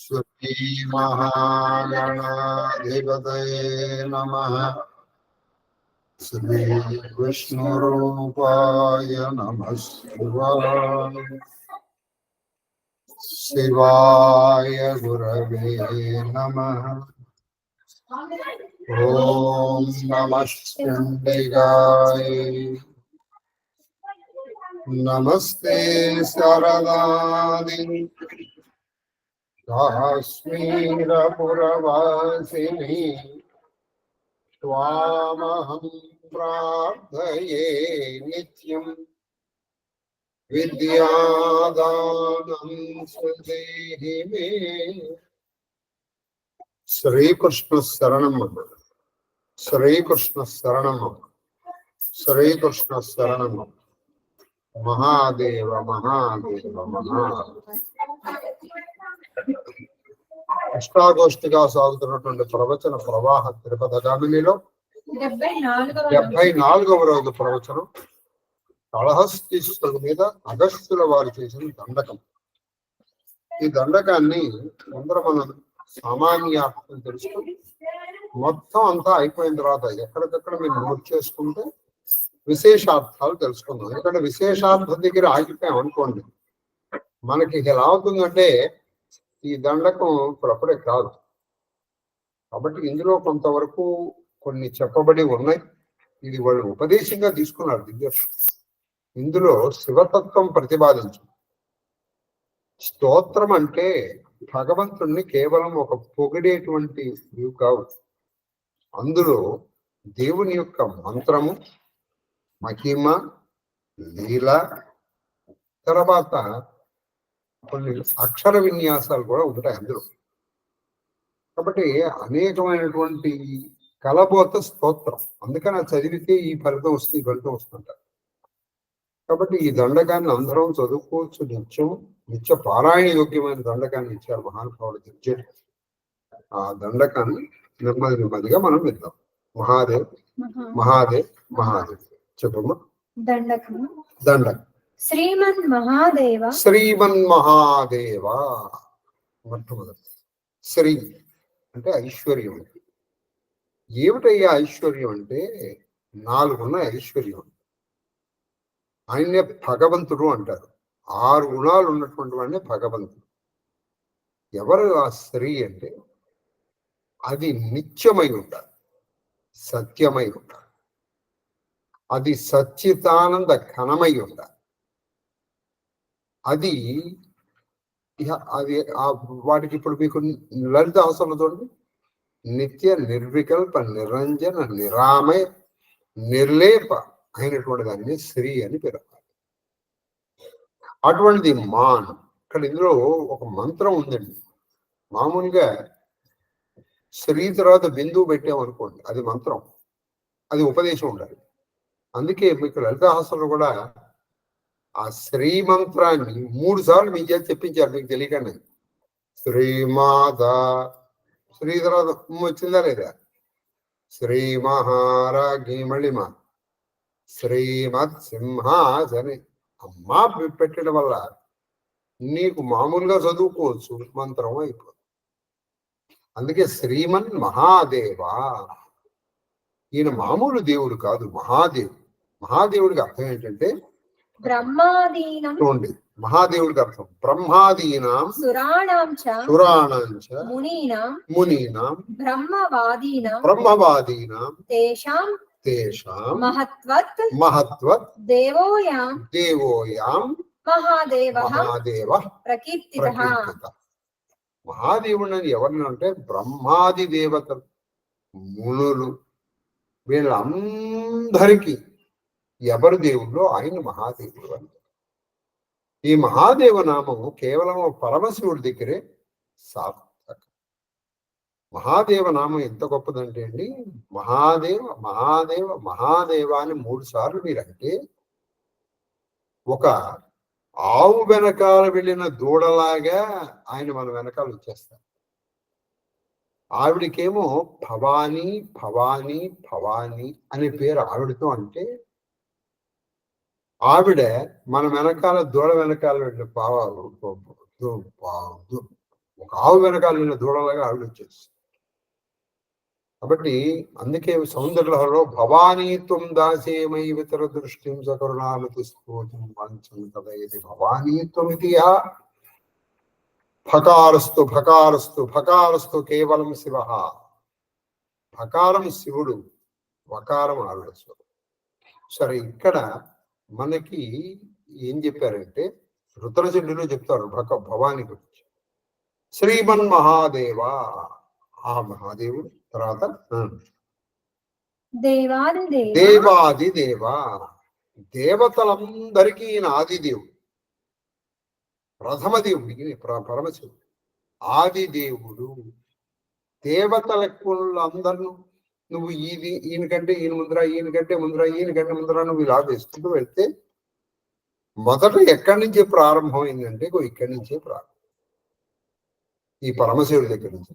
श्रीमहागणाधिपतये नमः। श्रीविष्णुरूपाय नमः शिवाय। शिवाय गुरवे नमः। ॐ नमः चण्डिकाय। नमस्ते शारदादेवी काश्मीरपुरवासिनी त्वामहं प्रार्थये नित्यं। विद्यादानं सुदेहि मे। श्रीकृष्ण शरणं श्रीकृष्ण शरणं श्रीकृष्ण शरणं। महादेव महादेव महादेव। అష్టాగోష్ఠిగా సాగుతున్నటువంటి ప్రవచన ప్రవాహ తిరుపతి గామినిలో 74వ రోజు ప్రవచనం కాళహస్తీశ్వరుడి మీద అగస్త్యుల వారు చేసిన దండకం. ఈ దండకాన్ని అందరూ మనం సామాన్యార్థం తెలుసుకుని మొత్తం అంతా అయిపోయిన తర్వాత ఎక్కడికక్కడ మీరు నోట్ చేసుకుంటే విశేషార్థాలు తెలుసుకుందాం. ఎందుకంటే విశేషార్థం దగ్గర ఆగిపోయాం అనుకోండి, మనకి ఎలా అవుతుందంటే ఈ దండకం ఇప్పుడప్పుడే కాదు. కాబట్టి ఇందులో కొంతవరకు కొన్ని చెప్పబడి ఉన్నాయి. ఇది వాళ్ళు ఉపదేశంగా తీసుకున్నారు దివ్యర్షులు. ఇందులో శివతత్వం ప్రతిపాదించు. స్తోత్రం అంటే భగవంతుణ్ణి కేవలం ఒక పొగిడేటువంటి కావు. అందులో దేవుని యొక్క మంత్రము, మహిమ, లీల, తర్వాత కొన్ని అక్షర విన్యాసాలు కూడా ఉంటాయి అందులో. కాబట్టి అనేకమైనటువంటి కలబోత స్తోత్రం. అందుకని చదివితే ఈ ఫలితం వస్తుంది, ఈ ఫలితం వస్తుంటారు. కాబట్టి ఈ దండకాన్ని అందరం చదువుకోవచ్చు. నిత్య పారాయణ యోగ్యమైన దండకాన్ని ఇచ్చారు మహానుభావుడు దివ్యుడు. ఆ దండకాన్ని నెమ్మది నెమ్మదిగా మనం విద్దాం. మహాదేవ్ మహాదేవ్ మహాదేవ్ చెప్పమ్మా. దండకం. దండకం. శ్రీమన్ మహాదేవ. శ్రీమన్ మహాదేవ. మొట్టమొదటి శ్రీ అంటే ఐశ్వర్యం. ఏమిటయ్యా ఐశ్వర్యం అంటే 4 ఉన్నాయి ఐశ్వర్యం. ఆయన్నే భగవంతుడు అంటారు. 6 గుణాలు ఉన్నటువంటి వాడినే భగవంతుడు. ఎవరు ఆ శ్రీ అంటే అది నిత్యమై ఉండాలి, సత్యమై ఉండాలి, అది సచ్చితానంద ఘనమై ఉండాలి. అది వాటికి ఇప్పుడు మీకు లలిత అవసరం చూడండి. నిత్య నిర్వికల్ప నిరంజన నిరామయ నిర్లేప అయినటువంటి దాన్ని శ్రీ అని పిలవాలి. అటువంటిది మాన్. ఇక్కడ ఇందులో ఒక మంత్రం ఉందండి. మామూలుగా శ్రీ తర్వాత బిందువు పెట్టామనుకోండి, అది మంత్రం, అది ఉపదేశం ఉండాలి. అందుకే మీకు లలితాహాసంలో కూడా ఆ శ్రీ మంత్రాన్ని 3 సార్లు మీ చేతి చెప్పించారు, మీకు తెలియకండి. శ్రీమాత, శ్రీ తర్వాత వచ్చిందా లేదా? శ్రీ మహారాజ్ఞి మళిమ శ్రీమత్ సింహాసని. అమ్మా పెట్టడం వల్ల నీకు మామూలుగా చదువుకోవచ్చు, మంత్రం అయిపోతుంది. అందుకే శ్రీమన్ మహాదేవ. ఈయన మామూలు దేవుడు కాదు, మహాదేవుడు. మహాదేవుడికి అర్థం ఏంటంటే బ్రహ్మాదీనం. చూడండి, మహాదేవుడికి అర్థం బ్రహ్మాదీనాం సురాణాంచ మునీనాం బ్రహ్మవాదీనాం తేషాం మహత్వత్ దేవోయాం మహాదేవ ప్రకీర్తితః. మహాదేవుడు అని ఎవరిని అంటే బ్రహ్మాది దేవతలు, మునులు, వీళ్ళందరికీ ఎవరు దేవుళ్ళు ఆయన మహాదేవుడు అని. ఈ మహాదేవ నామము కేవలం పరమశివుడి దగ్గరే సార్థక. మహాదేవ నామం ఎంత గొప్పదంటే అండి, మహాదేవ మహాదేవ మహాదేవ అని 3 సార్లు మీరంటే ఒక ఆవు వెనకాల వెళ్ళిన దూడలాగా ఆయన మన వెనకాల వచ్చేస్తారు. ఆవిడికేమో భవానీ భవానీ భవానీ అనే పేరు ఆవిడతో. అంటే ఆవిడ మన వెనకాల దూడ వెనకాల వెళ్ళిన ఒక ఆవు వెనకాల నిన్న దూడలాగా ఆవిడ వచ్చేస్తుంది. కాబట్టి అందుకే సౌందర్యలో భవానీత్వం దాసేమై వితర దృష్టిం సకరుణామతి స్తోత్రం వాంఛం కదా ఇది భవానీత్వం ఇది భకారస్తు భకారస్తు భకారస్తు కేవలం శివ. భకారం శివుడు, వకారం ఆవిడ. సరే, ఇక్కడ మనకి ఏం చెప్పారంటే రుద్రచండిలో చెప్తారు భవాని గురించి. శ్రీమన్ మహాదేవ, ఆ మహాదేవుడు. తర్వాత దేవాది దేవ, దేవతలందరికీ ఈయన ఆదిదేవుడు, ప్రథమ దేవుడికి పరమశివుడు, ఆదిదేవుడు. దేవతలకు అందరూ నువ్వు ఈయనకంటే ఈయన ముందర, ఈయనకంటే ముందర, ఈయనకంటే ముందర నువ్వు ఇలా వేసుకుంటూ వెళ్తే మొదట ఎక్కడి నుంచి ప్రారంభమైందంటే ఇక్కడి నుంచే ప్రారంభం, ఈ పరమశివుడి దగ్గర నుంచి.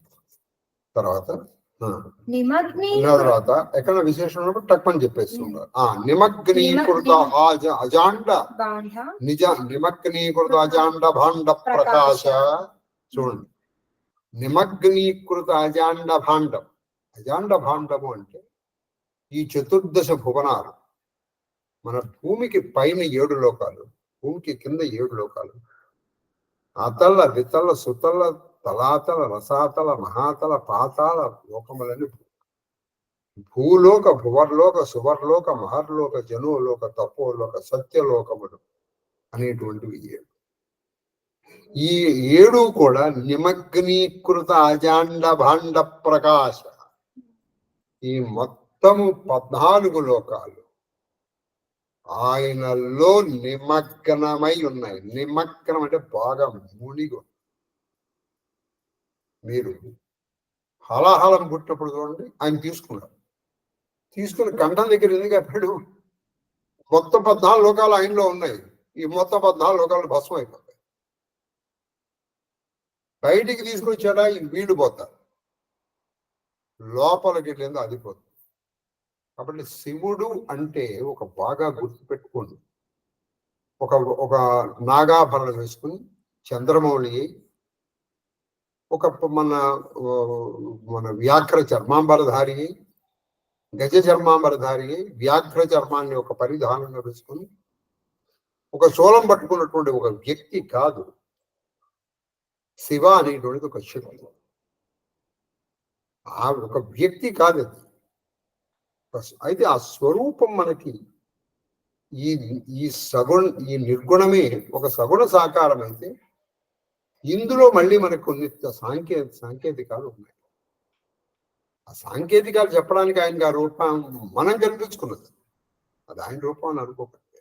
తర్వాత ఎక్కడ విశేషం టక్మని చెప్పేస్తున్నారు. నిమగ్నీకృత అజాండ నిమగ్నీకృత అజాండ భాండ ప్రకాశ. చూడండి, నిమగ్నీకృత అజాండ భాండం. అజాండ భాండము అంటే ఈ చతుర్దశ భువనాలు. మన భూమికి పైన 7 లోకాలు, భూమికి కింద 7 లోకాలు. అతల వితల సుతల తలాతల రసాతల మహాతల పాతాల లోకములని భూలోక భువర్లోక సువర్లోక మహర్లోక జనోలోక తపోలోక సత్యలోకములు అనేటువంటివి 7. ఈ 7 కూడా నిమగ్నీకృత అజాండ భాండ ప్రకాశ. ఈ మొత్తము 14 లోకాలు ఆయనలో నిమగ్నమై ఉన్నాయి. నిమగ్నం అంటే బాగా మునిగు. మీరు హలాహలం పుట్టినప్పుడు చూడండి, ఆయన తీసుకుని కంఠం దగ్గర ఎందుకు చెప్పాడు? మొత్తం 14 లోకాలు ఆయనలో ఉన్నాయి. ఈ మొత్తం 14 లోకాలు భస్మం అయిపోతాయి. బయటికి తీసుకొచ్చాడా ఈ వీడు పోతారు, లోపలికి వెళ్ళేందుకు అది పోతుంది. కాబట్టి శివుడు అంటే ఒక బాగా గుర్తుపెట్టుకోండి, ఒక నాగాభరణం వేసుకుని చంద్రమౌళి ఒక మన వ్యాఘ్ర చర్మాంబరధారి, గజ చర్మాంబరధారి, వ్యాఘ్ర చర్మాన్ని ఒక పరిధానంగా వేసుకుని ఒక శూలం పట్టుకున్నటువంటి ఒక వ్యక్తి కాదు. శివ అనేటువంటిది ఒక శక్తి, ఒక వ్యక్తి కాదు అది. అయితే ఆ స్వరూపం మనకి ఈ నిర్గుణమే ఒక సగుణ సాకారం అయితే ఇందులో మళ్ళీ మనకు కొన్ని సాంకేతికాలు ఉన్నాయి. ఆ సాంకేతికాలు చెప్పడానికి ఆయనకి ఆ రూపం మనం కల్పించుకున్నది, అది ఆయన రూపం అని అనుకోకండి.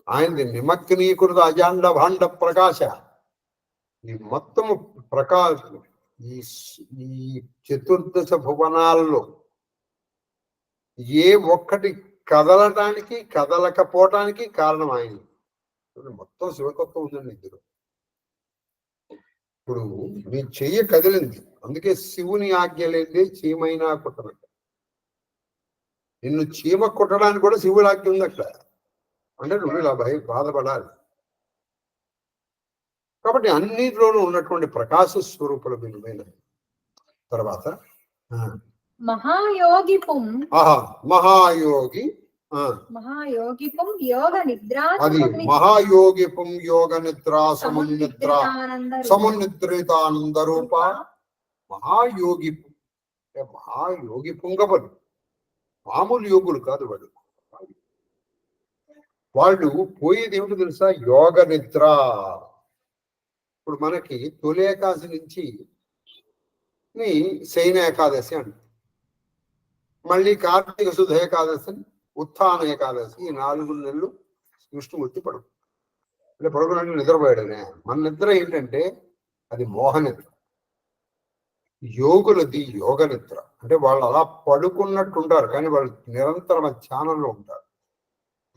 ఆయనది నిమగ్నీకృత అజాండ భాండ ప్రకాశ. ఈ మొత్తము ప్రకాశం ఈ చతుర్దశ భువనాల్లో ఏ ఒక్కటి కదలటానికి కదలకపోవటానికి కారణం ఆయన. మొత్తం శివతత్వం ఉందండి ఇందులో. ఇప్పుడు నీ చెయ్యి కదిలింది, అందుకే శివుని ఆజ్ఞ లేదే చీమైనా కుట్టనట్ట. నిన్ను చీమ కుట్టడానికి కూడా శివుడి ఆజ్ఞ ఉంది అక్కడ. అంటే నువ్వు ఇలా బాధపడాలి. కాబట్టి అన్నిటిలోనూ ఉన్నటువంటి ప్రకాశ స్వరూపుల విలువైన. తర్వాత మహాయోగి యోగ నిద్ర, అది మహాయోగి పుం యోగ నిద్ర సమునిద్రితానంద రూప. మహాయోగి పుంగవులు మామూలు యోగులు కాదు వాళ్ళు పోయేది ఏమిటో తెలుసా? యోగ నిద్ర. ఇప్పుడు మనకి తొలి ఏకాదశి నుంచి శయన ఏకాదశి అంట, మళ్ళీ కార్తీక శుద్ధ ఏకాదశి, ఉత్థాన ఏకాదశి, ఈ 4 నెలలు విష్ణుమూర్తి అంటే పడుకున్నట్టు నిద్రపోయాడనే. మన నిద్ర ఏంటంటే అది మోహనిద్ర. యోగులది యోగ నిద్ర. అంటే వాళ్ళు అలా పడుకున్నట్టు ఉంటారు, కానీ వాళ్ళు నిరంతరం ధ్యానంలో ఉంటారు.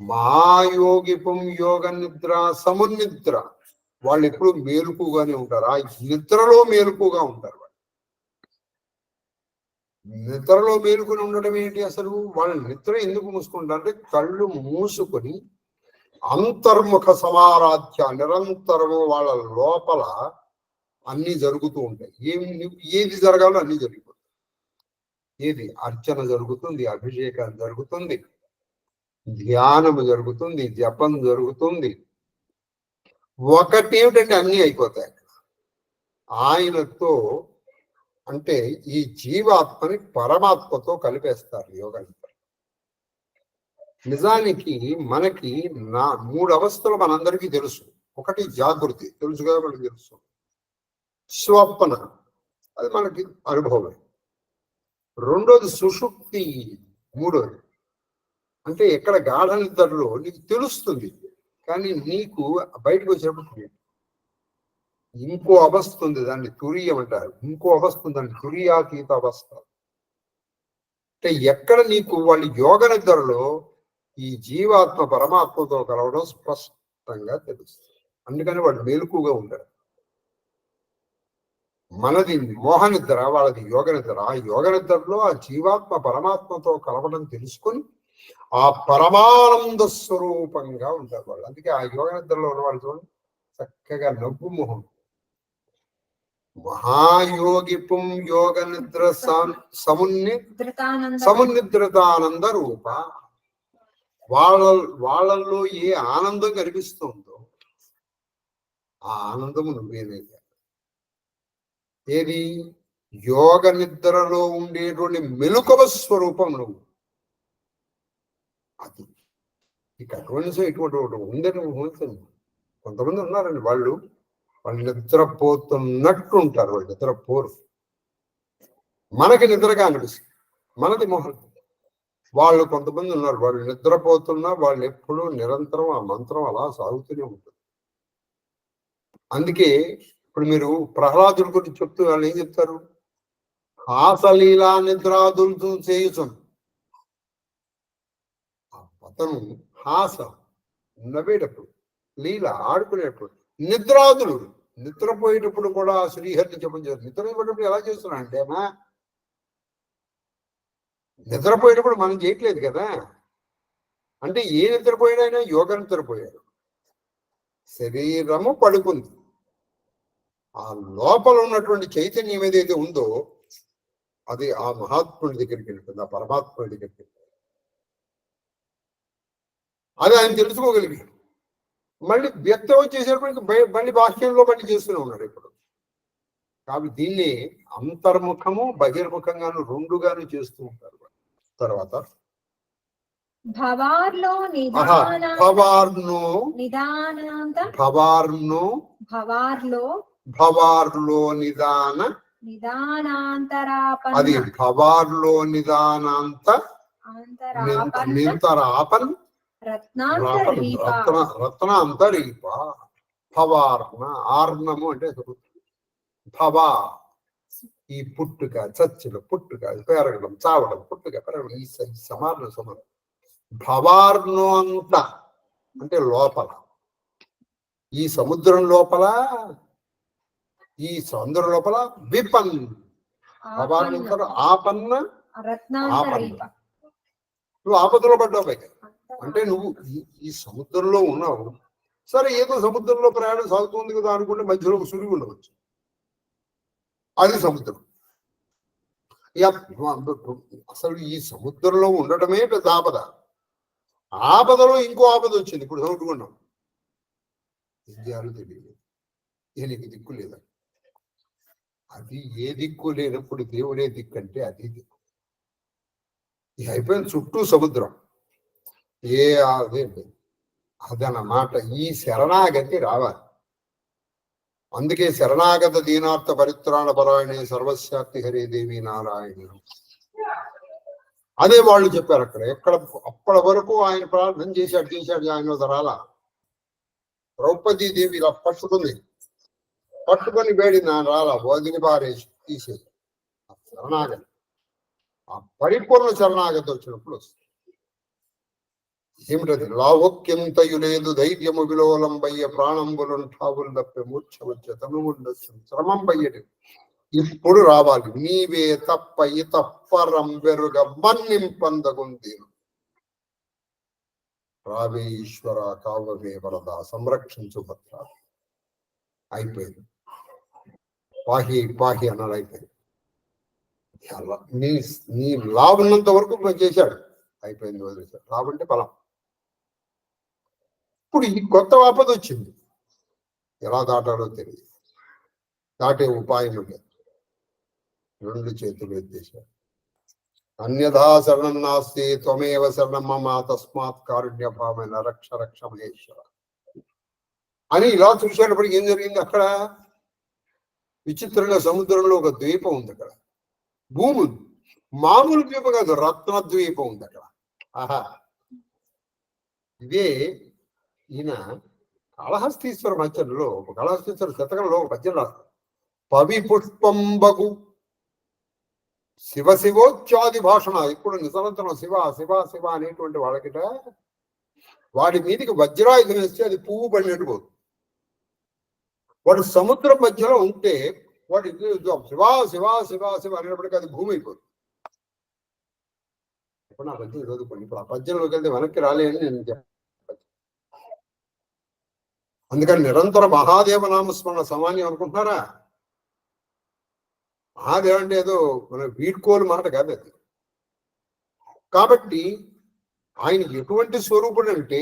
మహాయోగిపం యోగ నిద్ర సమునిద్ర. వాళ్ళు ఎప్పుడు మేలుకుగానే ఉంటారు, ఆ నిద్రలో మేలుకుగా ఉంటారు. నిద్రలో మేలుకొని ఉండడం ఏంటి? అసలు వాళ్ళ నిద్ర ఎందుకు మూసుకుంటారంటే కళ్ళు మూసుకొని అంతర్ముఖ సమారాధ్య, నిరంతరము వాళ్ళ లోపల అన్ని జరుగుతూ ఉంటాయి. ఏది జరగాలో అన్ని జరిగిపోతాయి. ఏది అర్చన జరుగుతుంది, అభిషేకం జరుగుతుంది, ధ్యానము జరుగుతుంది, జపం జరుగుతుంది. ఒకటేమిటంటే అన్ని అయిపోతాయి. ఆయనతో అంటే ఈ జీవాత్మని పరమాత్మతో కలిపేస్తారు యోగా. నిజానికి మనకి 3 అవస్థలు మనందరికీ తెలుసు. ఒకటి జాగృతి, తెలుసు కదా మనకి తెలుసు. స్వప్న, అది మనకి అనుభవమే. రెండోది సుషుప్తి, మూడోది అంటే ఎక్కడ గాఢ నిద్రలో నీకు తెలుస్తుంది, కానీ నీకు బయటకు వచ్చినప్పుడు ఇంకో అవస్థ ఉంది, దాన్ని తురియం అంటారు. ఇంకో అవస్థ ఉంది, దాన్ని తురియాతీత అవస్థ. అంటే ఎక్కడ నీకు వాళ్ళు యోగ నిద్రలో ఈ జీవాత్మ పరమాత్మతో కలవడం స్పష్టంగా తెలుస్తుంది. అందుకని వాడు మెలకుగా ఉంటాడు. మనది మోహ నిద్ర, వాళ్ళది యోగ నిద్ర. ఆ యోగ నిద్రలో ఆ జీవాత్మ పరమాత్మతో కలవడం తెలుసుకొని ఆ పరమానంద స్వరూపంగా ఉంటారు వాళ్ళు. అందుకే ఆ యోగ నిద్రలో ఉన్న వాళ్ళు చూడండి చక్కగా నవ్వు మొహం. మహాయోగి పుం యోగ నిద్ర సమున్నిద్రతానంద రూప. వాళ్ళల్లో ఏ ఆనందం కనిపిస్తుందో ఆ ఆనందము నువ్వేనయ్యా. ఏది యోగ నిద్రలో ఉండేటువంటి మెలకువ స్వరూపం నువ్వు. అది ఇక ఇటువంటి ఉందని ఊహించండి. కొంతమంది ఉన్నారండి, వాళ్ళు నిద్రపోతున్నట్టు ఉంటారు. వాళ్ళు నిద్రపోరు, మనకి నిద్రగా అనిపిస్తుంది, మనది మొహం. వాళ్ళు కొంతమంది ఉన్నారు, వాళ్ళు నిద్రపోతున్నా వాళ్ళు ఎప్పుడూ నిరంతరం ఆ మంత్రం అలా సాగుతూనే ఉంటుంది. అందుకే ఇప్పుడు మీరు ప్రహ్లాదుడి గురించి చెప్తూ వాళ్ళు ఏం చెప్తారు? హాసలీలా నిద్రాదులు చేయుచును. అతను హాస నవ్వేటప్పుడు, లీల ఆడుకునేటప్పుడు, నిద్రాదులు నిద్రపోయేటప్పుడు కూడా శ్రీహరిని జపం చేస్తారు. నిద్రపోయేటప్పుడు ఎలా చేస్తున్నా అంటే అమ్మా, నిద్రపోయేటప్పుడు మనం చేయట్లేదు కదా. అంటే ఏ నిద్రపోయినైనా యోగ నిద్రపోయాడు, శరీరము పడుకుంది. ఆ లోపల ఉన్నటువంటి చైతన్యం ఏదైతే ఉందో అది ఆ మహాత్ముడి దగ్గరికి వెళ్తుంది, ఆ పరమాత్ముడి దగ్గరికి వెళ్తుంది. అది ఆయన తెలుసుకోగలిగాడు. మళ్ళీ వ్యక్తం వచ్చేసేటప్పుడు మళ్ళీ బాహ్యంలో మళ్ళీ చేస్తూనే ఉన్నాడు ఇప్పుడు. కాబట్టి దీన్ని అంతర్ముఖము బహిర్ముఖంగాను రెండుగాను చేస్తూ ఉంటారు. తర్వాత భవార్లో నిదాన నిదానాంతరాపన్, అది భవార్లో నిదానాంత నింతరాపన్ రత్నాంతరీప. భవార్ణ, ఆర్ణము అంటే భవా ఈ పుట్టుక, చచ్చులు, పుట్టుక, పెరగడం, చావడం, పుట్టుక, పెరగడం, ఈ సమానం. భవార్ణో అంత అంటే లోపల, ఈ సముద్రం లోపల, ఈ సముద్రం లోపల విపన్ భవార్ణంటారు. ఆపన్న, ఆపన్న నువ్వు ఆపదలో పడ్డావు పైగా. అంటే నువ్వు ఈ సముద్రంలో ఉన్నావు. సరే, ఏదో సముద్రంలో ప్రయాణం సాగుతుంది కదా అనుకుంటే మధ్యలో ఒక సులువు ఉండవచ్చు, అది సముద్రం. అసలు ఈ సముద్రంలో ఉండటమే పెద్ద ఆపద. ఆపదలో ఇంకో ఆపద వచ్చింది, ఇప్పుడు చదువుకున్నాం. ఏం చేయాలో తెలియదు, దీనికి దిక్కు లేదా. అది ఏ దిక్కు లేనప్పుడు దేవుడే దిక్కు అంటే అది దిక్కు. ఇది అయిపోయిన చుట్టూ సముద్రం, ఏ అదన్నమాట. ఈ శరణాగతి రావాలి. అందుకే శరణాగత దీనార్థ పరిత్రాణ పరాయణే సర్వశాక్తి హరే దేవి నారాయణ. అదే వాళ్ళు చెప్పారు అక్కడ. అప్పటి వరకు ఆయన ప్రార్థన చేశాడు ఆయన రాలా. ద్రౌపదీదేవి ఇలా పట్టుకొని వేడి నా రాలా, వదిలి పారేసి తీసేది. శరణాగతి, ఆ పరిపూర్ణ శరణాగతి వచ్చినప్పుడు వస్తుంది. ఏమిటది? లాభోక్యంతయు లేదు ధైర్యము విలోలంబయ్య ప్రాణంబులుంటావులు తప్పే మూర్ఛ వచ్చే తనువుండొచ్చు శ్రమం బయ్యడు. ఇప్పుడు రావాలి. నీవే తప్ప ఇతప్పరం వెరుగ మన్నింపందగుందీను. రావే ఈశ్వర కావవే వరద సంరక్షించు భద్ర. అయిపోయింది. పాహి పాహి అన్నాడు. అయిపోయింది. నీ నీ లాభం ఉన్నంత వరకు చేశాడు, అయిపోయింది, వదిలేశాడు. లాభంటే బలం. ఇప్పుడు ఈ కొత్త ఆపద వచ్చింది, ఎలా దాటాలో తెలియదు, దాటే ఉపాయం లేదు. రెండు చేతులు ఎత్తేశాడు. అన్యథా శరణం నాస్తి త్వమేవ శరణం మమ తస్మాత్ కారుణ్య భావన రక్ష రక్ష మహేశ్వర అని ఇలా చూసేటప్పటికి ఏం జరిగింది? అక్కడ విచిత్రంగా సముద్రంలో ఒక ద్వీపం ఉంది. అక్కడ భూమి ఉంది, మామూలు ద్వీపం కాదు, రత్న ద్వీపం ఉంది అక్కడ. ఆహా, ఇదే ఈయన కాళహస్తీశ్వర మధ్యంలో, కాళహస్తీశ్వర శతకంలో ఒక పద్యం రాస్తారు. పవి పుష్పంబగు శివ శివోచ్చాది భాషణ. ఇప్పుడు నిరంతరం శివ శివ శివ అనేటువంటి వాళ్ళకిట వాడి మీదకి వజ్రాయుధం వేస్తే అది పువ్వు పడినట్టు పోదు. వాడు సముద్రం మధ్యలో ఉంటే వాడి శివ శివ శివ శివ అనేటప్పటికీ అది భూమి అయిపోతుంది. ఇప్పుడు నా పద్యం చదువుకోండి. ఇప్పుడు ఆ పద్యంలోకి వెళ్తే వెనక్కి రాలే అని నేను చెప్పాను. అందుకని నిరంతర మహాదేవ నామస్మరణ సామాన్యం అనుకుంటున్నారా? మహాదేవ అంటే ఏదో మన వీడ్కోలు మాట కాదు అది. కాబట్టి ఆయన ఎటువంటి స్వరూపుడు అంటే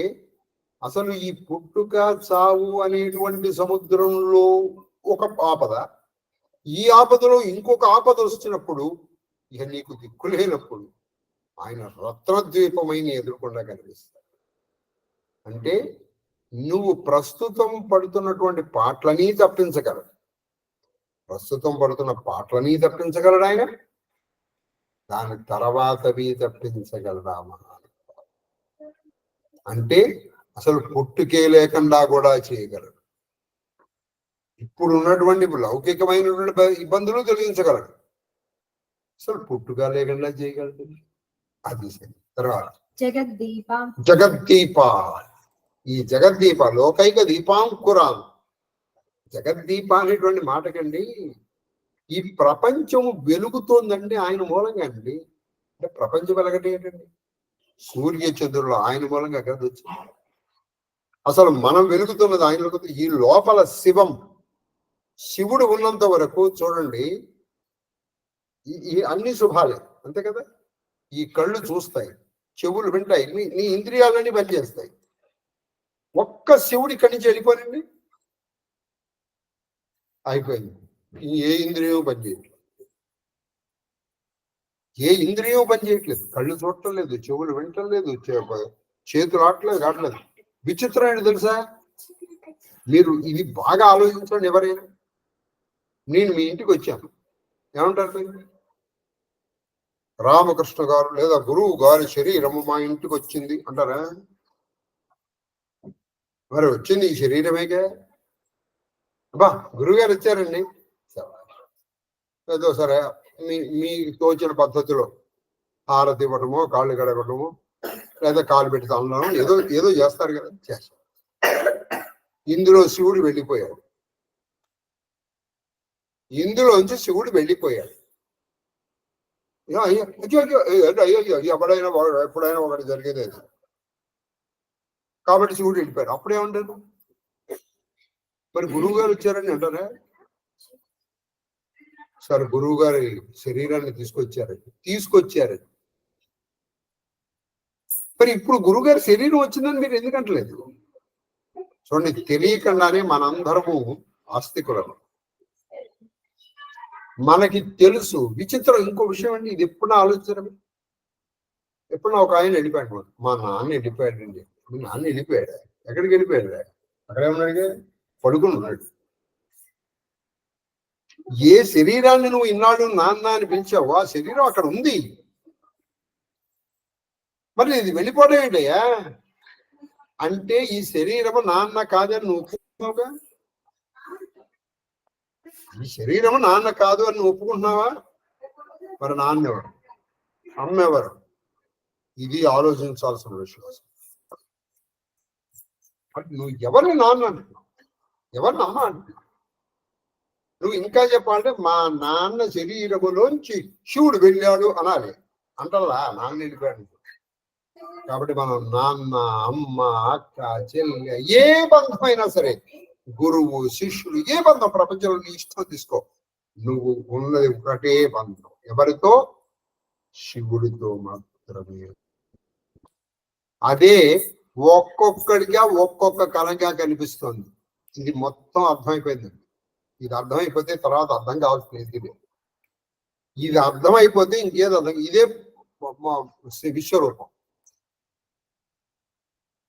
అసలు ఈ పుట్టుక చావు అనేటువంటి సముద్రంలో ఒక ఆపద, ఈ ఆపదలో ఇంకొక ఆపద వచ్చినప్పుడు ఇక నీకు దిక్కులేనప్పుడు ఆయన రత్నద్వీపమైన ఎదుర్కొండా కనిపిస్తాడు. అంటే నువ్వు ప్రస్తుతం పడుతున్నటువంటి పాటలని తప్పించగలడు, ప్రస్తుతం పడుతున్న పాటలని తప్పించగలడు ఆయన, దాని తర్వాతవి తప్పించగలడా అంటే అసలు పుట్టుకే లేకుండా కూడా చేయగలడు. ఇప్పుడు ఉన్నటువంటి లౌకికమైనటువంటి ఇబ్బందులు తొలగించగలడు, అసలు పుట్టుక లేకుండా చేయగలడు. అది సరే. తర్వాత జగద్దీప. జగద్దీప. ఈ జగద్దీప లోకైక దీపాంకురాలు. జగద్దీప అనేటువంటి మాటకండి ఈ ప్రపంచం వెలుగుతోందండి ఆయన మూలంగా అండి. అంటే ప్రపంచం వెలగటే ఏంటండి? సూర్య చంద్రులు ఆయన మూలంగా కదా వచ్చింది. అసలు మనం వెలుగుతున్నది ఆయన వెలుగుతుంది. ఈ లోపల శివం, శివుడు ఉన్నంత వరకు చూడండి ఈ అన్ని శుభాలే, అంతే కదా. ఈ కళ్ళు చూస్తాయి, చెవులు వింటాయి, నీ ఇంద్రియాలన్నీ పనిచేస్తాయి. ఒక్క శివుడు ఇక్కడి నుంచి వెళ్ళిపోనండి, అయిపోయింది. ఏ ఇంద్రియం పనిచేయట్లేదు, ఏ ఇంద్రియం పనిచేయట్లేదు. కళ్ళు చూడటం లేదు, చెవులు వినటం లేదు, చేతులు ఆడలేదు కావట్లేదు. విచిత్రం ఏంటి తెలుసా? మీరు ఇది బాగా ఆలోచించండి. ఎవరైనా నేను మీ ఇంటికి వచ్చాను, ఏమంటారు? రామకృష్ణ గారు లేదా గురువు గారి శరీరము మా ఇంటికి వచ్చింది అంటారా? మరి వచ్చింది ఈ శరీరమేగా. అబ్బా గురువు గారు వచ్చారండి, ఏదో సరే మీ తోచిన పద్ధతిలో హారతి ఇవ్వటమో, కాళ్ళు కడగటమో, లేదా కాలు పెట్టి తల్లడం, ఏదో ఏదో చేస్తారు కదా, చేస్తారు. ఇందులో శివుడు వెళ్ళిపోయాడు, ఇందులోంచి శివుడు వెళ్ళిపోయాడు. ఎప్పుడైనా ఒకటి జరిగేది కాబట్టి శివుడు వెళ్ళిపోయాడు. అప్పుడేమంటారు? మరి గురువు గారు వచ్చారని అంటారా? సరే గురువు గారి శరీరాన్ని తీసుకొచ్చారు. మరి ఇప్పుడు గురువుగారి శరీరం వచ్చిందని మీరు ఎందుకంటలేదు? చూడండి, తెలియకుండానే మనందరము ఆస్తికులను, మనకి తెలుసు. విచిత్రం ఇంకో విషయం అండి, ఇది ఎప్పుడు ఆలోచించడం. ఎప్పుడన్నా ఒక ఆయన వెళ్ళిపోయాడు, మా నాన్న వెళ్ళిపోయాడండి. మీ నాన్న వెళ్ళిపోయాడు? ఎక్కడికి వెళ్ళిపోయాడు? అక్కడే ఉన్నాడుగా, పడుకుని ఉన్నాడు. ఏ శరీరాన్ని నువ్వు ఇన్నాడు నాన్న అని పిలిచావు, ఆ శరీరం అక్కడ ఉంది. మరి ఇది వెళ్ళిపోవడం ఏంటయ్యా అంటే ఈ శరీరము నాన్న కాదని నువ్వు ఒప్పుకుంటున్నావుగా. ఈ శరీరము నాన్న కాదు అని నువ్వు ఒప్పుకుంటున్నావా? మరి నాన్న ఎవరు, అమ్మ ఎవరు? ఇది ఆలోచించాల్సిన విషయం. నువ్వు ఎవరిని నాన్న అంటున్నావు, ఎవరిని అమ్మ అంటున్నావు? నువ్వు ఇంకా చెప్పాలంటే మా నాన్న శరీరములోంచి శివుడు వెళ్ళాడు అనాలి. అంటల్లా నాన్న వెళ్ళిపోయాడు. కాబట్టి మనం నాన్న, అమ్మ, అక్క, చెల్లె, ఏ బంధమైనా సరే, గురువు, శిష్యుడు, ఏ బంధం ప్రపంచంలో నీ ఇష్టం తీసుకో, నువ్వు ఉన్నది ఒకటే బంధం. ఎవరితో? శివుడితో మాత్రమే. అదే ఒక్కొక్కడిగా ఒక్కొక్క కళగా కనిపిస్తుంది. ఇది మొత్తం అర్థమైపోయిందండి. ఇది అర్థమైపోతే తర్వాత అర్థం కావాల్సింది ఇది. ఇది అర్థమైపోతే ఇంకేది అర్థం. ఇదే విశ్వరూపం.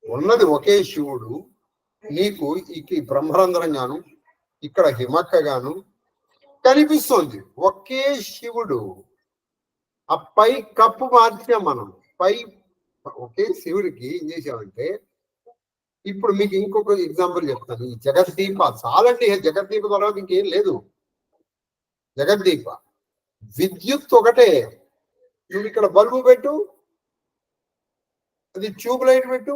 ఉన్నది ఒకే శివుడు. నీకు ఈ బ్రహ్మరంధ్రం గాను ఇక్కడ హిమక్క గాను కనిపిస్తుంది. ఒకే శివుడు. ఆ పై కప్పు మార్చాం మనం. పై ఒకే శివుడికి ఏం చేసామంటే, ఇప్పుడు మీకు ఇంకొక ఎగ్జాంపుల్ చెప్తాను. ఈ జగద్దీప చాలండి. జగద్దీప తర్వాత ఇంకేం లేదు. జగద్దీప విద్యుత్ ఒకటే. నువ్వు ఇక్కడ బల్బు పెట్టు, అది ట్యూబ్ లైట్ పెట్టు,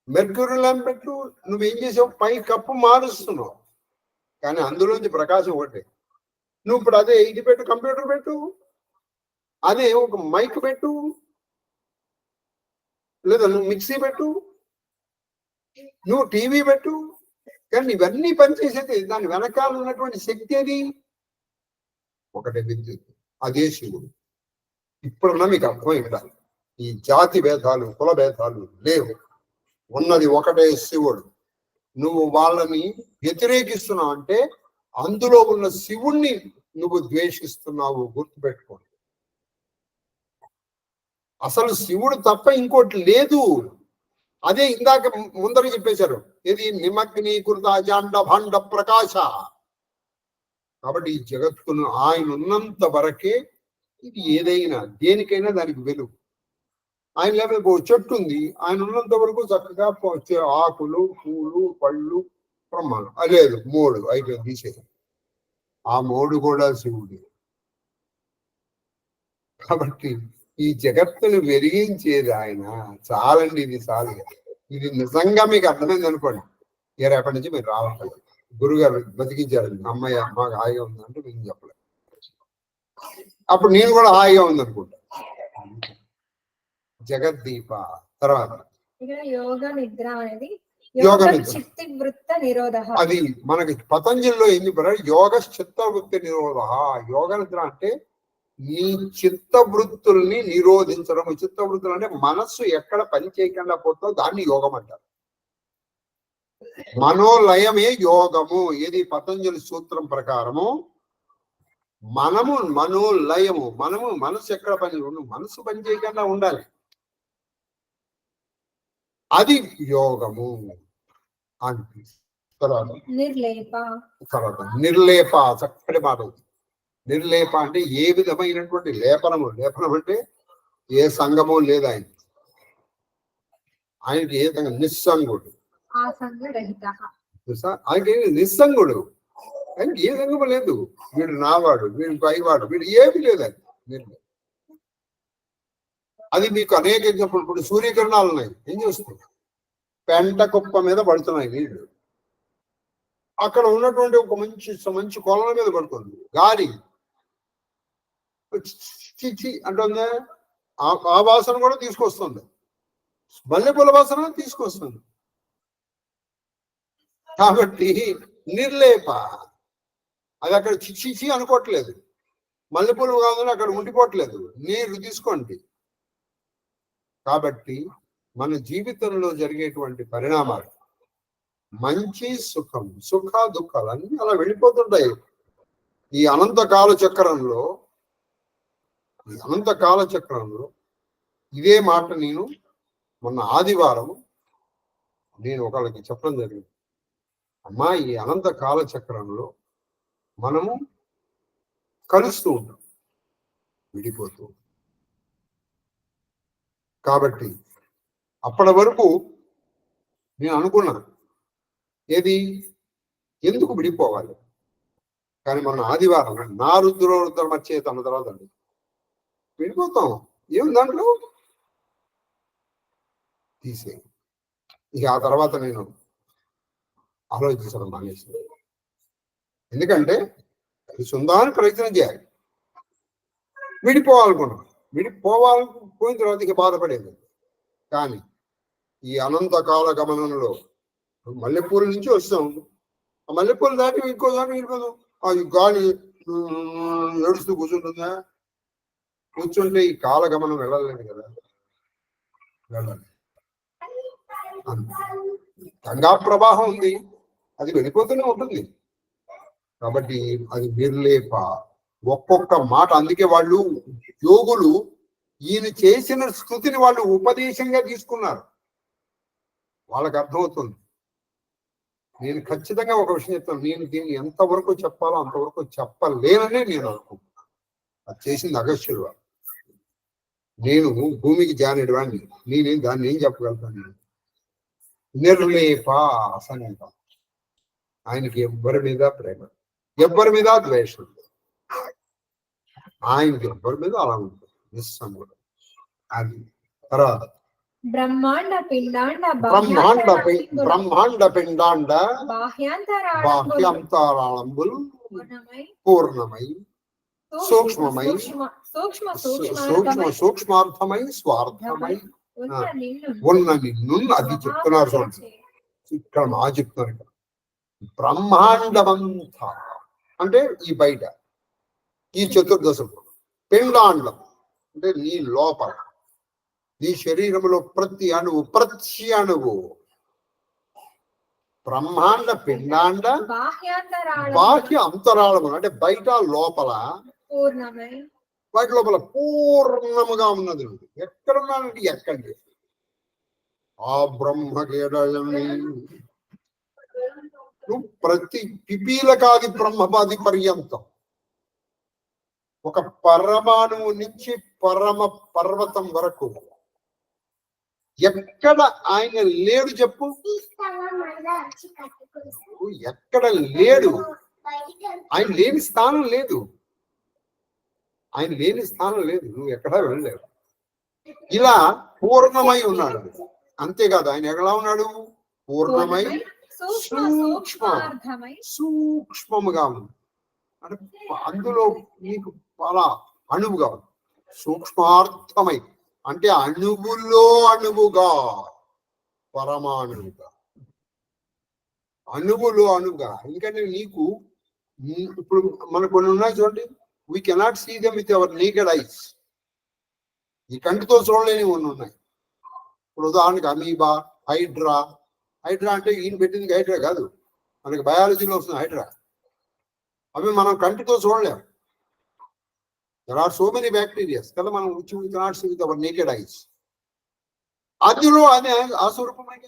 మెర్క్యూరీ ల్యాంప్ పెట్టు, నువ్వేం చేసావు? పై కప్పు మారుస్తున్నావు, కానీ అందులోంచి ప్రకాశం ఒకటే. నువ్వు ఇప్పుడు అదే ఇది పెట్టు, కంప్యూటర్ పెట్టు, అదే ఒక మైక్ పెట్టు, లేదా నువ్వు మిక్సీ పెట్టు, నువ్వు టీవీ పెట్టు, కానీ ఇవన్నీ పనిచేసేది దాని వెనకాల ఉన్నటువంటి శక్తి అది ఒకటే విద్యుత్. అదే శివుడు. ఇప్పుడున్నా మీకు అర్థమైందా? ఈ జాతి భేదాలు, కుల భేదాలు లేవు. ఉన్నది ఒకటే శివుడు. నువ్వు వాళ్ళని వ్యతిరేకిస్తున్నావు అంటే అందులో ఉన్న శివుణ్ణి నువ్వు ద్వేషిస్తున్నావు. గుర్తుపెట్టుకోండి. అసలు శివుడు తప్ప ఇంకోటి లేదు. అదే ఇందాక ముందర చెప్పేశారు. ఇది నిమగ్ని కృత జాండ భాండ ప్రకాశ. కాబట్టి ఈ జగత్తును ఆయన ఉన్నంత వరకే ఇది ఏదైనా దేనికైనా దానికి వెలుగు. ఆయన లేకపోతే చెట్టు ఉంది, ఆయన ఉన్నంత వరకు చక్కగా ఆకులు, పూలు, పళ్ళు, బ్రహ్మాండం. లేదు 3 అయిపోయింది, తీసేది. ఆ 3 కూడా శివుడు. కాబట్టి ఈ జగత్తును వెలిగించేది ఆయన. చాలండి, ఇది చాలు. ఇది నిజంగా మీకు అర్థమైంది అనుకోండి. రేపటి నుంచి మీరు రావాలి. గురుగారు బతికించారండి, అమ్మాయి మాకు హాయిగా ఉందంటే మేము చెప్పలేదు. అప్పుడు నేను కూడా హాయిగా ఉందనుకుంటా. జగద్దీప తర్వాత యోగ నిద్ర అనేది యోగ నిద్ర. చిత్త వృత్త నిరోధ. అది మనకి పతంజలిలో ఏం చెప్పారు? యోగ చిత్త వృత్తి నిరోధ. యోగ నిద్ర అంటే నీ చిత్త వృత్తుల్ని నిరోధించడం. చిత్త వృత్తులు అంటే మనస్సు ఎక్కడ పని చేయకుండా పోతుందో దాన్ని యోగం అంటారు. మనోలయమే యోగము. ఇది పతంజలి సూత్రం ప్రకారము మనోలయము. మనసు ఎక్కడ మనసు పని చేయకుండా ఉండాలి. అది యోగము. తర్వాత నిర్లేప. చక్కటి మాట. నిర్లేప అంటే ఏ విధమైనటువంటి లేపనము. లేపనం అంటే ఏ సంగము లేదు ఆయనకి ఏ సంగం. నిస్సంగుడు. ఆయనకి నిస్సంగుడు. ఆయనకి ఏ సంగము లేదు. వీడు నావాడు, వీడు పైవాడు, వీడు ఏమి లేదు. అది మీకు అనేక ఎగ్జాంపుల్. ఇప్పుడు సూర్యకిరణాలు ఉన్నాయి. ఏం చేస్తుంది? పెంట కుప్ప మీద పడుతున్నాయి నీళ్లు. అక్కడ ఉన్నటువంటి ఒక మంచి కొలల మీద పడుతుంది. గాలి చిచి అంటుందా? ఆ వాసన కూడా తీసుకొస్తుంది. మల్లెపూల వాసన తీసుకొస్తుంది. కాబట్టి నిర్లేప. అది అక్కడ చిచి అనుకోవట్లేదు. మల్లెపూలు కాదని అక్కడ ఉండిపోవట్లేదు. నీరు తీసుకోండి. కాబట్టి మన జీవితంలో జరిగేటువంటి పరిణామాలు, మంచి సుఖం, సుఖ దుఃఖాలు అన్నీ అలా వెళ్ళిపోతుంటాయి. ఈ అనంత కాల చక్రంలో ఇదే మాట నేను మొన్న ఆదివారం నేను ఒకళ్ళకి చెప్పడం జరిగింది. అమ్మా, ఈ అనంత కాల చక్రంలో మనము కలుస్తూ ఉంటాం, విడిపోతూ. కాబట్టి అప్పటి వరకు నేను అనుకున్నాను, ఏది ఎందుకు విడిపోవాలి? కానీ మన ఆదివారం నా రుద్రం వచ్చే తన తర్వాత అండి విడిపోతాం. ఏం దాంట్లో తీసే. ఇక ఆ తర్వాత నేను ఆలోచించడం మానేసింది. ఎందుకంటే సుందాన్ని ప్రయత్నం చేయాలి. విడిపోవాలనుకున్నాం. పోయిన తర్వాత ఇక బాధపడేది. కానీ ఈ అనంతకాల గమనంలో మల్లెపూల నుంచి వస్తాం. ఆ మల్లెపూలు దాటి ఇంకో దాటి వెళ్ళిపోదాం. ఈ గాలి ఏడుస్తూ కూర్చుంటుందా? కూర్చుంటే ఈ కాలగమనం వెళ్ళలేదు కదా, వెళ్ళాలి. గంగా ప్రవాహం ఉంది, అది వెళ్ళిపోతూనే ఉంటుంది. కాబట్టి అది నిర్లేప. ఒక్కొక్క మాట, అందుకే వాళ్ళు యోగులు ఈయన చేసిన స్థుతిని వాళ్ళు ఉపదేశంగా తీసుకున్నారు. వాళ్ళకి అర్థమవుతుంది. నేను ఖచ్చితంగా ఒక విషయం చెప్తాను, నేను దీన్ని ఎంతవరకు చెప్పాలో అంతవరకు చెప్పలేననే నేను అనుకుంటున్నాను. అది చేసింది అగస్త్యుడు. నేను భూమికి జానేడు వాడిని, నేనేం దాన్ని ఏం చెప్పగలుగుతాను? నిర్లేప అసంగం. ఆయనకి ఎవ్వరి మీద ప్రేమ, ఎవ్వరి మీద ద్వేషం, ఆయనకి ఎవ్వరి మీద అలా ఉంటుంది నిస్సంగుడు. అది తర్వాత బ్రహ్మాండ పిండాండ బాహ్యాంతరాళంబులు పూర్ణమై సూక్ష్మమై సూక్ష్మార్థమై స్వార్థమై ఉన్న నిన్ను, అది చెప్తున్నారు చూడండి. ఇక్కడ మా చెప్తున్నారు, ఇక్కడ బ్రహ్మాండమంతా అంటే ఈ బయట ఈ చతుర్దశలు, పిండాండం అంటే నీ లోపల, నీ శరీరంలో ప్రతి అణువు, ప్రతి అణువు బ్రహ్మాండ పిండాండ బాహ్య అంతరాళము అంటే బయట లోపల, బయట లోపల పూర్ణముగా ఉన్నది. ఎక్కడున్నానంటే ఎక్కండి ఆ బ్రహ్మకేడని ప్రతి పిపీలకాది బ్రహ్మపాది పర్యంతం, ఒక పరమాణువు నుంచి పరమ పర్వతం వరకు ఎక్కడ ఆయన లేడు చెప్పు? ఎక్కడ లేడు? ఆయన లేని స్థానం లేదు, ఆయన లేని స్థానం లేదు, నువ్వు ఎక్కడా వెళ్ళలేవు. ఇలా పూర్ణమై ఉన్నాడు. అంతేకాదు, ఆయన ఎలా ఉన్నాడు? పూర్ణమై సూక్ష్మముగా ఉంది. అంటే అందులో నీకు చాలా అణువుగా ఉంది. సూక్ష్మార్థమై అంటే అణువులో అణువుగా, పరమాణువుగా, అణువులో అణువుగా. ఎందుకంటే నీకు ఇప్పుడు మనకు కొన్ని ఉన్నాయి చూడండి, we cannot see them with our naked eyes. ఈ కంటితో చూడలేని కొన్ని ఉన్నాయి. ఇప్పుడు ఉదాహరణకి అమీబా, హైడ్రా. హైడ్రా అంటే ఈయన పెట్టింది హైడ్రా కాదు, మనకి బయాలజీలో వస్తుంది హైడ్రా. అవి మనం కంటితో చూడలేము. There are so many bacteria కదా, మనం which we cannot see with our naked eyes. అందులో అనే ఆ స్వరూపమైన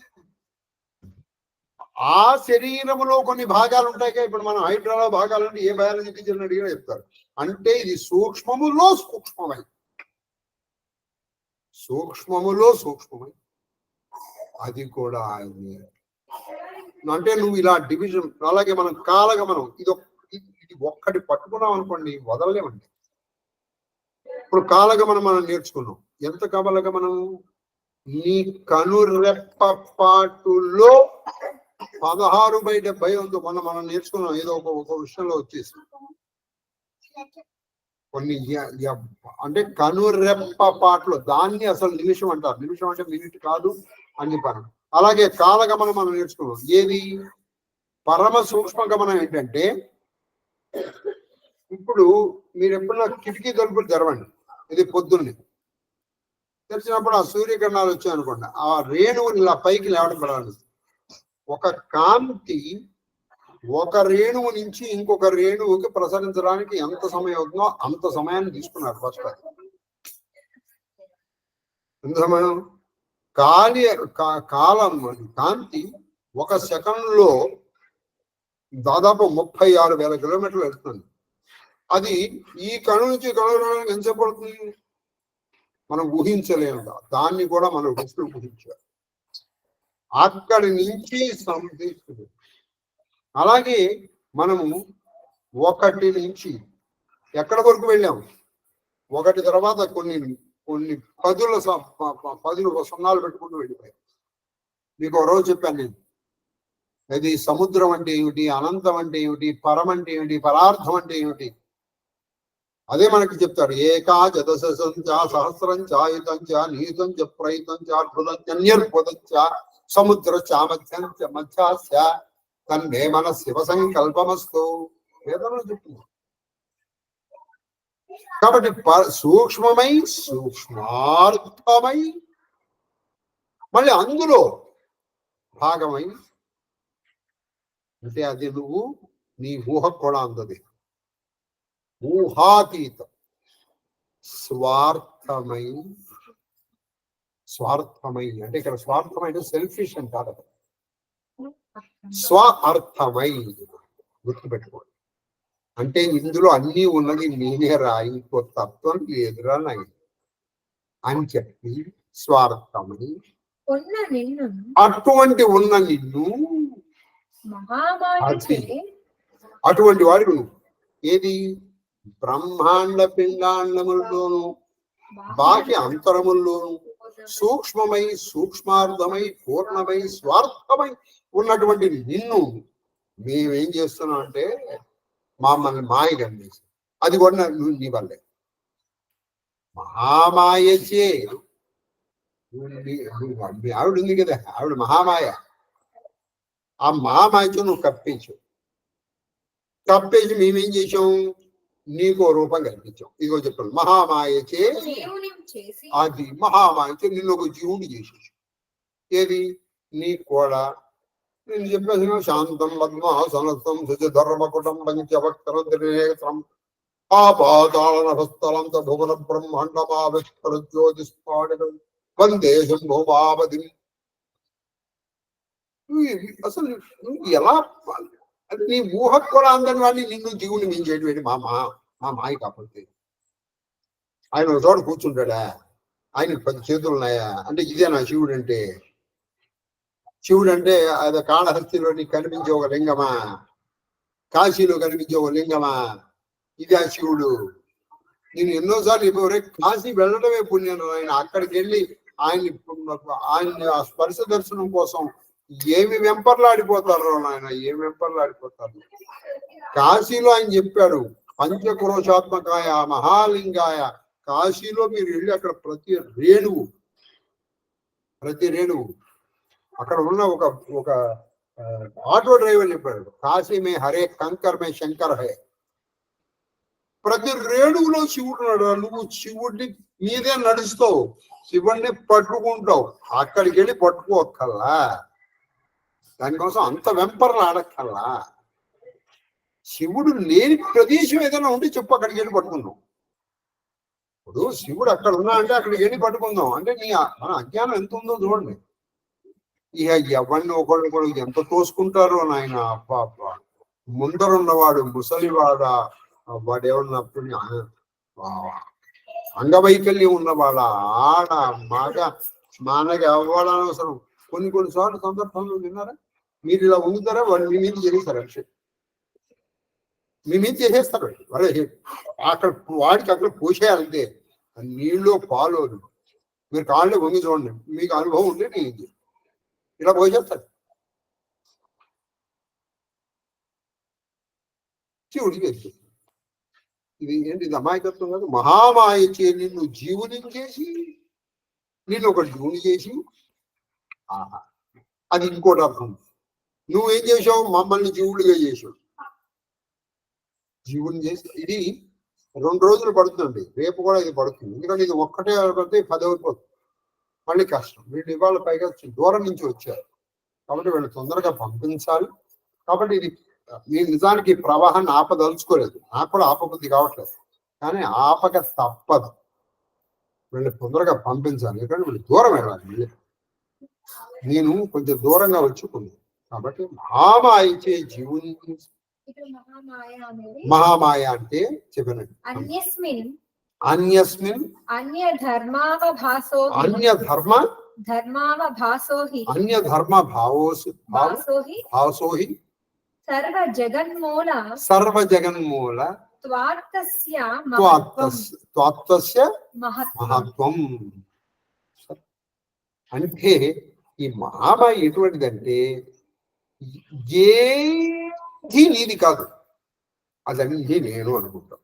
ఆ శరీరంలో కొన్ని భాగాలు ఉంటాయి కదా. ఇప్పుడు మనం హైడ్రాలో భాగాలు అంటే ఏ బయాలజీ టీచర్ని అడిగినా చెప్తారు. అంటే ఇది సూక్ష్మములో సూక్ష్మమై, సూక్ష్మములో సూక్ష్మమై, అది కూడా ఆయనే. అంటే నువ్వు ఇలా డివిజన్. అలాగే మనం కాలగమనం, ఇది ఒక్కటి పట్టుకున్నాం అనుకోండి, వదలలేమండి. ఇప్పుడు కాలగమనం మనం నేర్చుకున్నాం. ఎంత కాలగమనం? నీ కనురెప్పపాటులో 16/70 మనం నేర్చుకున్నాం. ఏదో ఒక విషయంలో వచ్చేసి కొన్ని అంటే కనురెప్పపాటులో, దాన్ని అసలు నిమిషం అంటారు. నిమిషం అంటే మినిట్ కాదు అని చెప్పాను. అలాగే కాలగమనం మనం నేర్చుకున్నాం. ఏది? పరమ సూక్ష్మ గమనం ఏంటంటే, ఇప్పుడు మీరు ఎప్పుడన్నా కిటికీ తలుపులు తెరవండి, ఇది పొద్దున్నే తెరిచినప్పుడు ఆ సూర్యకిరణాలు వచ్చాయనుకోండి, ఆ రేణువుని ఇలా పైకి లేవడం పడాలి. ఒక కాంతి ఒక రేణువు నుంచి ఇంకొక రేణువుకి ప్రసరించడానికి ఎంత సమయం అవుతుందో అంత సమయాన్ని తీసుకున్నారు ఫస్ట్. ఎంత సమయం? కాలం కాంతి ఒక సెకండ్లో దాదాపు 36,000 కిలోమీటర్లు వెళ్తుంది. అది ఈ కణు నుంచి కణు రావడానికి ఎంత పడుతుంది మనం ఊహించలేము. దాన్ని కూడా మనం ఋషులు ఊహించారు. అక్కడి నుంచి సంధిస్తుంది. అలాగే మనము ఒకటి నుంచి ఎక్కడ వరకు వెళ్ళాము? ఒకటి తర్వాత కొన్ని పదుల సున్నాలు పెట్టుకుంటూ వెళ్ళిపోయాం. మీకు ఒక రోజు చెప్పాను నేను, అది సముద్రం అంటే ఏమిటి, అనంతం అంటే ఏమిటి, పరం అంటే ఏమిటి, పరార్థం అంటే ఏమిటి. అదే మనకి చెప్తాడు. ఏకా జదశంచ సహస్రం చాయుతం చ నీతం చ ప్రయుతం చ అద్భుతం అన్యర్భుతం చ సముద్ర చామధ్యం చ మధ్యాస్య తన్మే మన శివ సంకల్పమస్తు. వేదంలో చెప్తుంది. కాబట్టి సూక్ష్మమై సూక్ష్మార్థమై మళ్ళీ అందులో భాగమై, అంటే అది నువ్వు నీ ఊహకు కూడా అందది, ఊహాతీతం, స్వార్థమై. స్వార్థమై అంటే ఇక్కడ స్వార్థమైన సెల్ఫిష్ అని కాదు, స్వ అర్థమై. గుర్తుపెట్టుకోండి. అంటే ఇందులో అన్నీ ఉన్నది నేనే రా, ఇంకో తత్వం లేదురా నాయన అని చెప్పి స్వార్థమై ఉన్న నిన్ను అటువంటి ఉన్న నిన్ను మహామాయచే అటువంటి వాడు ఏది బ్రహ్మాండ పిండాండముల్లోను బాహ్య అంతరముల్లోను సూక్ష్మమై సూక్ష్మార్థమై పూర్ణమై స్వార్థమై ఉన్నటువంటి నిన్ను మేమేం చేస్తున్నాం అంటే మమ్మల్ని మాయ కనిపిస్తుంది. అది కూడా నీ వల్లే. మహామాయచే మీ ఆవిడ ఉంది కదా, ఆవిడ మహామాయ. ఆ మహామాయతో నువ్వు కప్పించు. కప్పేసి మేమేం చేసాం, నీకో రూపం కల్పించాం. ఇదిగో చెప్పాను, మహామాయచే. అది మహామాయచే నిన్ను ఒక జీవుడు చేసేసాం. ఏది నీ కూడా నేను చెప్పేసిన శాంతం పద్మాసనస్థం శుచధర్మ కుటుంబం చవక్రం ఆపాతాళనభస్థలంత భువన బ్రహ్మాండమావిష్కర జ్యోతిస్ఫాటకం వందే శంభోమావధి. అసలు నువ్వు ఎలా అంటే నీ ఊహకు కూడా అందని వాడిని నిన్ను జీవుని మించేటువంటి మా మాయ కాకపోతే. ఆయన ఒక చోట కూర్చుంటాడా, ఆయనకు 10 చేతులు ఉన్నాయా అంటే ఇదే నా శివుడు అంటే? శివుడు అంటే అది కాళహస్తిలో నీకు కనిపించే ఒక లింగమా, కాశీలో కనిపించే ఒక లింగమా? ఇది ఆ శివుడు. నేను ఎన్నోసార్లు ఇప్పుడు కాశీ వెళ్ళడమే పుణ్యం. ఆయన అక్కడికి వెళ్ళి ఆయన స్పర్శ దర్శనం కోసం ఏమి వెంపర్లాడిపోతారో నాయన, ఏమి వెంపర్లాడిపోతారు. కాశీలో ఆయన చెప్పాడు పంచక్రోశాత్మకాయ మహాలింగాయ. కాశీలో మీరు వెళ్ళి అక్కడ ప్రతి రేణువు అక్కడ ఉన్న ఒక ఆటో డ్రైవర్ చెప్పాడు, కాశీ మే హరే కంకర్ మే శంకర్ హే. ప్రతి రేణువులో శివుడు ఉన్నాడు. నువ్వు శివుడిని మీదే నడుస్తావు, శివుడిని పట్టుకుంటావు. అక్కడికి వెళ్ళి పట్టుకోక్కల్లా, దానికోసం అంత వెంపర్లు ఆడక్కల్లా. శివుడు లేని ప్రదేశం ఏదైనా ఉంటే చెప్పు, అక్కడికి వెళ్ళి పట్టుకుందాం. ఇప్పుడు శివుడు అక్కడ ఉన్నా అంటే అక్కడికి వెళ్ళి పట్టుకుందాం. అంటే మన అజ్ఞానం ఎంత ఉందో చూడండి. ఇక ఎవరిని ఒకళ్ళు కూడా ఎంత తోసుకుంటారో నాయన. అబ్బా ముందరున్నవాడు ముసలివాడా, వాడేమన్నప్పుడు అంగవైకల్యం ఉన్నవాడా, ఆడ మగ మనకి అవ్వాలనవసరం. కొన్నిసార్లు సందర్భంలో విన్నారా, మీరు ఇలా ఉంగుతారా, వాళ్ళు మీ మీద చేస్తారు. అక్షయ్ మీ మీద చేసేస్తారు. అక్కడ వాడికి అక్కడ పోసేయాలంటే నీళ్ళు పాలోదు. మీరు కాళ్ళే వంగి చూడండి, మీకు అనుభవం ఉంటే నేను ఇలా పోసేస్తాడు. శివుడికి వెళ్తుంది. ఇది ఏంటి? ఇది అమాయకత్వం కాదు. మహామాయ చే నిన్ను జీవుని చేసి, నిన్ను ఒక జీవుని చేసి, అది ఇంకోటి అర్థం. నువ్వేం చేసావు, మమ్మల్ని జీవుడిగా చేసావు. జీవుని చేసి ఇది 2 రోజులు పడుతుందండి. రేపు కూడా ఇది పడుతుంది. ఎందుకంటే ఇది ఒక్కటే పడితే 10 అయిపోతుంది. మళ్ళీ కష్టం. వీళ్ళు ఇవాళ పైగా దూరం నుంచి వచ్చారు కాబట్టి వీళ్ళు తొందరగా పంపించాలి. కాబట్టి ఇది నేను నిజానికి ప్రవాహాన్ని ఆపదలుచుకోలేదు, నాకు కూడా ఆపబుద్ధి కావట్లేదు, కానీ ఆపక తప్పదు. వీళ్ళు తొందరగా పంపించాలి, ఎందుకంటే వీళ్ళు దూరం వెళ్ళాలి. నేను కొంచెం దూరంగా వచ్చుకుంది కాబట్టి మహామాయ ఇచ్చే జీవుని. మహామాయ అంటే చెప్పనండి, అన్యస్మిన్ అన్య ధర్మ భాసోహి సర్వ జగన్మూల త్వాత్స్య మహత్వం. అంటే ఈ మహామాయ ఎటువంటిదంటే ఏది నీది కాదు, అదన్నీ నేను అనుకుంటాం.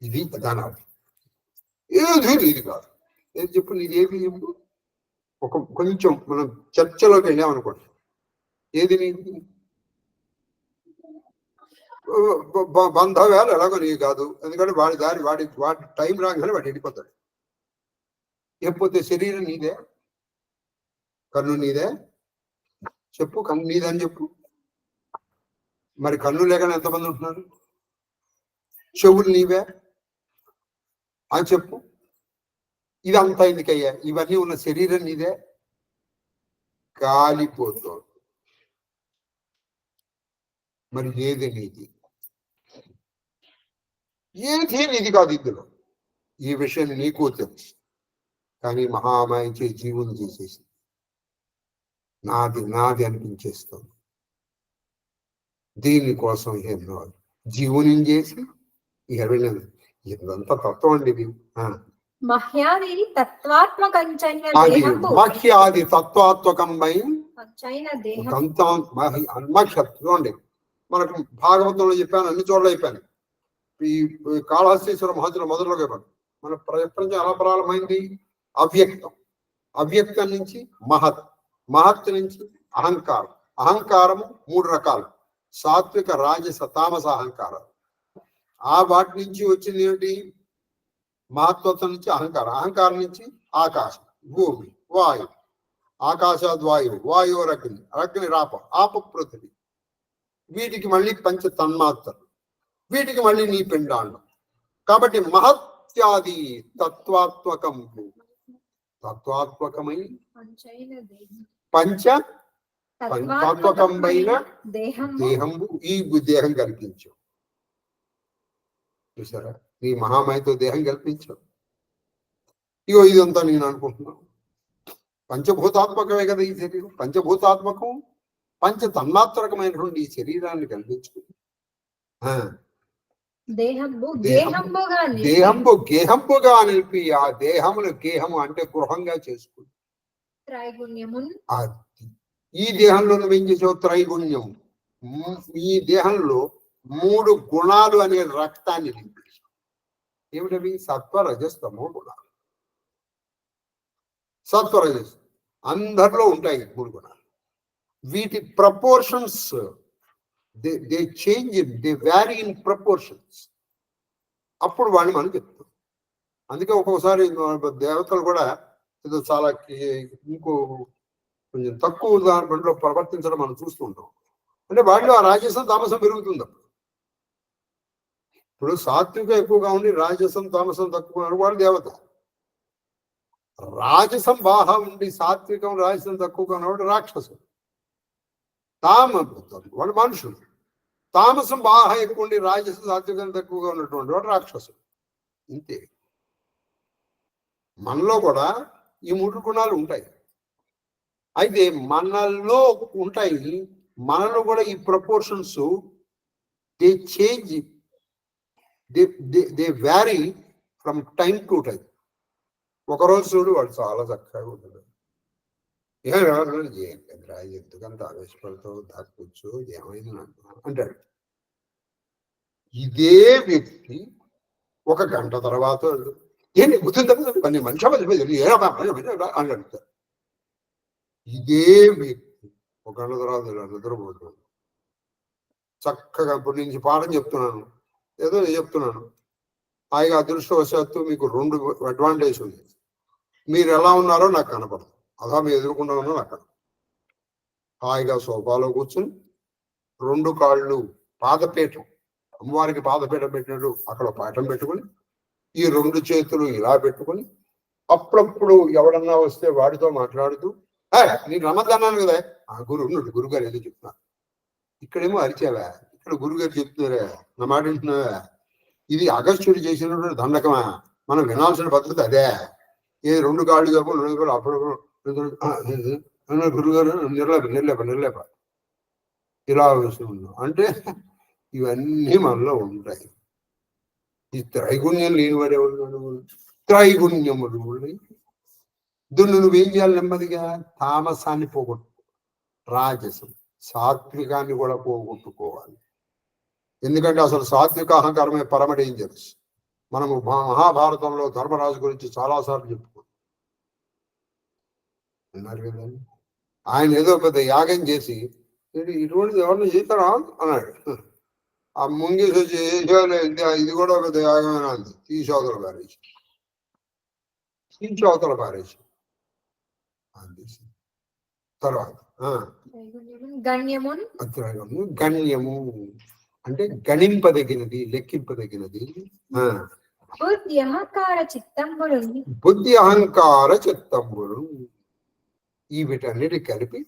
ఇది దాని అర్థం. ఏది నీది కాదు. ఏది చెప్పు, నీది ఏది చెప్పు. కొంచెం మనం చర్చలోకి వెళ్ళామనుకోండి, ఏది నీది? బంధవ్యాలు ఎలాగో నీకు కాదు, ఎందుకంటే వాడి దారి వాడి టైం రాగానే వాడు వెళ్ళిపోతాడు. లేకపోతే శరీరం నీదే, కన్ను నీదే చెప్పు, కన్ను నీదే అని చెప్పు. మరి కన్ను లేకుండా ఎంతమంది ఉంటున్నారు? చెవులు నీవే అని చెప్పు. ఇదంతా ఎందుకయ్యా? ఇవన్నీ ఉన్న శరీరం నీదే, కాలిపోతుంది. మరి ఏది నీది? ఏది నీది కాదు ఇందులో. ఈ విషయం నీకు తెలుసు, కానీ మహామాయించే జీవుని చేసేసి నాది నాది అనిపించేస్తుంది. దీనికోసం ఎన్నో జీవుని చేసి ఇక వెళ్ళింది. ఇదంతా తత్వం అండి ఇది. మహ్యాది తత్వాత్మకంచైన అది దేహంబు మహ్యాది తత్వాత్మకమై కంచైన దేహం చూడండి, మనకు భాగవతంలో చెప్పాను, అన్ని చోట్ల చెప్పాను. ఈ కాళహస్తీశ్వర మహర్షుల మొదట్లో చెప్పాను. మన ప్రపంచం ఎలా ప్రారంభమైంది? అవ్యక్తం. అవ్యక్తం నుంచి మహత్, మహత్ నుంచి అహంకారం. అహంకారము 3 రకాలు: సాత్విక, రాజస, తామస అహంకారం. ఆ వాటి నుంచి వచ్చింది ఏమిటి? మహత్వత్వం నుంచి అహంకారం. అహంకారం నుంచి ఆకాశం, భూమి, వాయు, ఆకాశాద్ వాయువు, వాయువు అగ్ని రాప, ఆప పృథివీ. వీటికి మళ్ళీ పంచ తన్మాత్రలు, వీటికి మళ్ళీ నీ పిండాండం. కాబట్టి మహత్యాది తత్వాత్మకం, తత్వాత్మకమై పంచ తత్వకమైన దేహంబు ఈ దేహం కల్పించు. చూసారా? నీ మహామాయతో దేహం కల్పించావు. ఇగో ఇదంతా నేను అనుకుంటున్నాను, పంచభూతాత్మకమే కదా ఈ శరీరం. పంచభూతాత్మకం, పంచ తన్మాత్రకమైనటువంటి ఈ శరీరాన్ని కల్పించుకుని దేహంబు గేహంబుగా నిలిపి ఆ దేహమును గేహము అంటే గృహంగా చేసుకుని ఈ దేహంలో నువ్వేం చేసావు? త్రైగుణ్యం. ఈ దేహంలో 3 గుణాలు అనే రక్తాన్ని నింపేశావు. ఏమిటవి? సత్వ, రజస్తమో గుణాలు. సత్వరజస్ అందరిలో ఉంటాయి 3 గుణాలు. వీటి proportions they change, they vary in proportions. అప్పుడు వాడిని మనం చెప్తాం. అందుకే ఒక్కొక్కసారి దేవతలు కూడా ఏదో చాలా ఇంకో కొంచెం తక్కువ దాంట్లో ప్రవర్తించడం మనం చూస్తూ ఉంటాం. అంటే వాడిలో ఆ రాజసం తామసం పెరుగుతుంది. ఇప్పుడు సాత్వికం ఎక్కువగా ఉండి రాజసం తామసం తక్కువ వాడు దేవత. రాజసం బాగా ఉండి సాత్వికం రాజసం తక్కువగా ఉన్నవాడు రాక్షసుడు. వాడు మనుషులు. తామసం బాగా ఎక్కువ ఉండి రాజసం సాత్వికం తక్కువగా ఉన్నటువంటి వాడు రాక్షసుడు. ఇంతే. మనలో కూడా ఈ 3 గుణాలు ఉంటాయి. అయితే మనలో ఉంటాయి, మనలో కూడా ఈ proportions they change, they vary from time to time. ఒకరోజు చూడు వాడు చాలా చక్కగా ఉంటుంది, ఎందుకంత ఆవేశపడతావు, దాక్కొచ్చు, ఏమైంది అంటాడు. ఇదే వ్యక్తి 1 గంట తర్వాత ఏంటి గుర్తుందా మనిషి అని అడుగుతారు. ఇదే వ్యక్తి 1 గంట తర్వాత నిద్రపోతున్నాడు. చక్కగా ఇప్పుడు నుంచి పాఠం చెప్తున్నాను, ఏదో చెప్తున్నాను, హాయిగా అదృష్టవశాత్తు మీకు 2 అడ్వాంటేజ్ ఉంది. మీరు ఎలా ఉన్నారో నాకు కనపడదు, అలా మీరు ఎదుర్కొన్నా ఉన్నా నాకు కనపడదు. హాయిగా సోఫాలో కూర్చుని 2 కాళ్ళు పాదపీఠం, అమ్మవారికి పాదపీఠం పెట్టినట్టు అక్కడ పాఠం పెట్టుకుని ఈ 2 చేతులు ఇలా పెట్టుకుని అప్పుడప్పుడు ఎవడన్నా వస్తే వాడితో మాట్లాడుతూ, నేను రమ్మన్నాను కదా, ఆ గురుగారు ఏదో చెప్తున్నా, ఇక్కడేమో అరిచావా, ఇక్కడ గురుగారు చెప్తున్నారా, నా మాట వింటున్నావా, ఇది అగస్త్యుడు చేసినటువంటి దండకమా, మనం వినాల్సిన పద్ధతి అదే. ఏ 2 కాళ్ళు చెప్పు, 2 కాళ్ళు అప్పుడు గురుగారు నిర్లేప ఇలా వస్తున్నాం అంటే ఇవన్నీ మనలో ఉంటాయి. ఈ త్రైగుణ్యం లేనివాడు ఎవరు? త్రైగుణ్యములు ఉన్నాయి. దీన్ని నువ్వేం చేయాలి? నెమ్మదిగా తామసాన్ని పోగొట్టు, రాజసం, సాత్వికాన్ని కూడా పోగొట్టుకోవాలి. ఎందుకంటే అసలు సాత్విక అహంకారమే పరమ డేంజరస్. మనము మహాభారతంలో ధర్మరాజు గురించి చాలాసార్లు చెప్పుకున్నాం, అన్నారు కదా. ఆయన ఏదో పెద్ద యాగం చేసి ఇటువంటిది ఎవరిని చేస్తారా అన్నాడు. ఆ ముంగేసి వచ్చి ఇది కూడా ఒక త్యాగమైన అంది, తీసవతల పారేసి అది. తర్వాత గణ్యమున్ గణ్యము అంటే గణింపదగినది, లెక్కింపదగినది. బుద్ధి అహంకార చిత్తంబులు బుద్ధి అహంకార చిత్తంబులు ఈ వీటన్నిటి కలిపి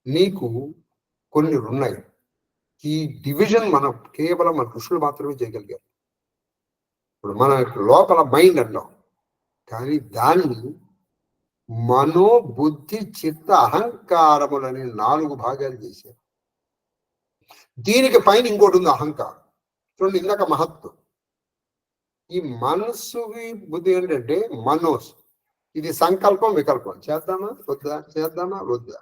నీకు కొన్ని ఉన్నాయి. ఈ డివిజన్ మనం కేవలం మన ఋషులు మాత్రమే చేయగలిగారు. ఇప్పుడు మన లోపల మైండ్ అంటాం, కానీ దాన్ని మనో బుద్ధి చిత్త అహంకారములని 4 భాగాలు చేశారు. దీనికి పైన ఇంకోటి ఉంది, అహంకారం. చూడండి, ఇందాక మహత్వం. ఈ మనస్సుకి బుద్ధి ఏంటంటే మనోస్, ఇది సంకల్పం వికల్పం, చేద్దామా వద్దా, చేద్దామా వద్దా.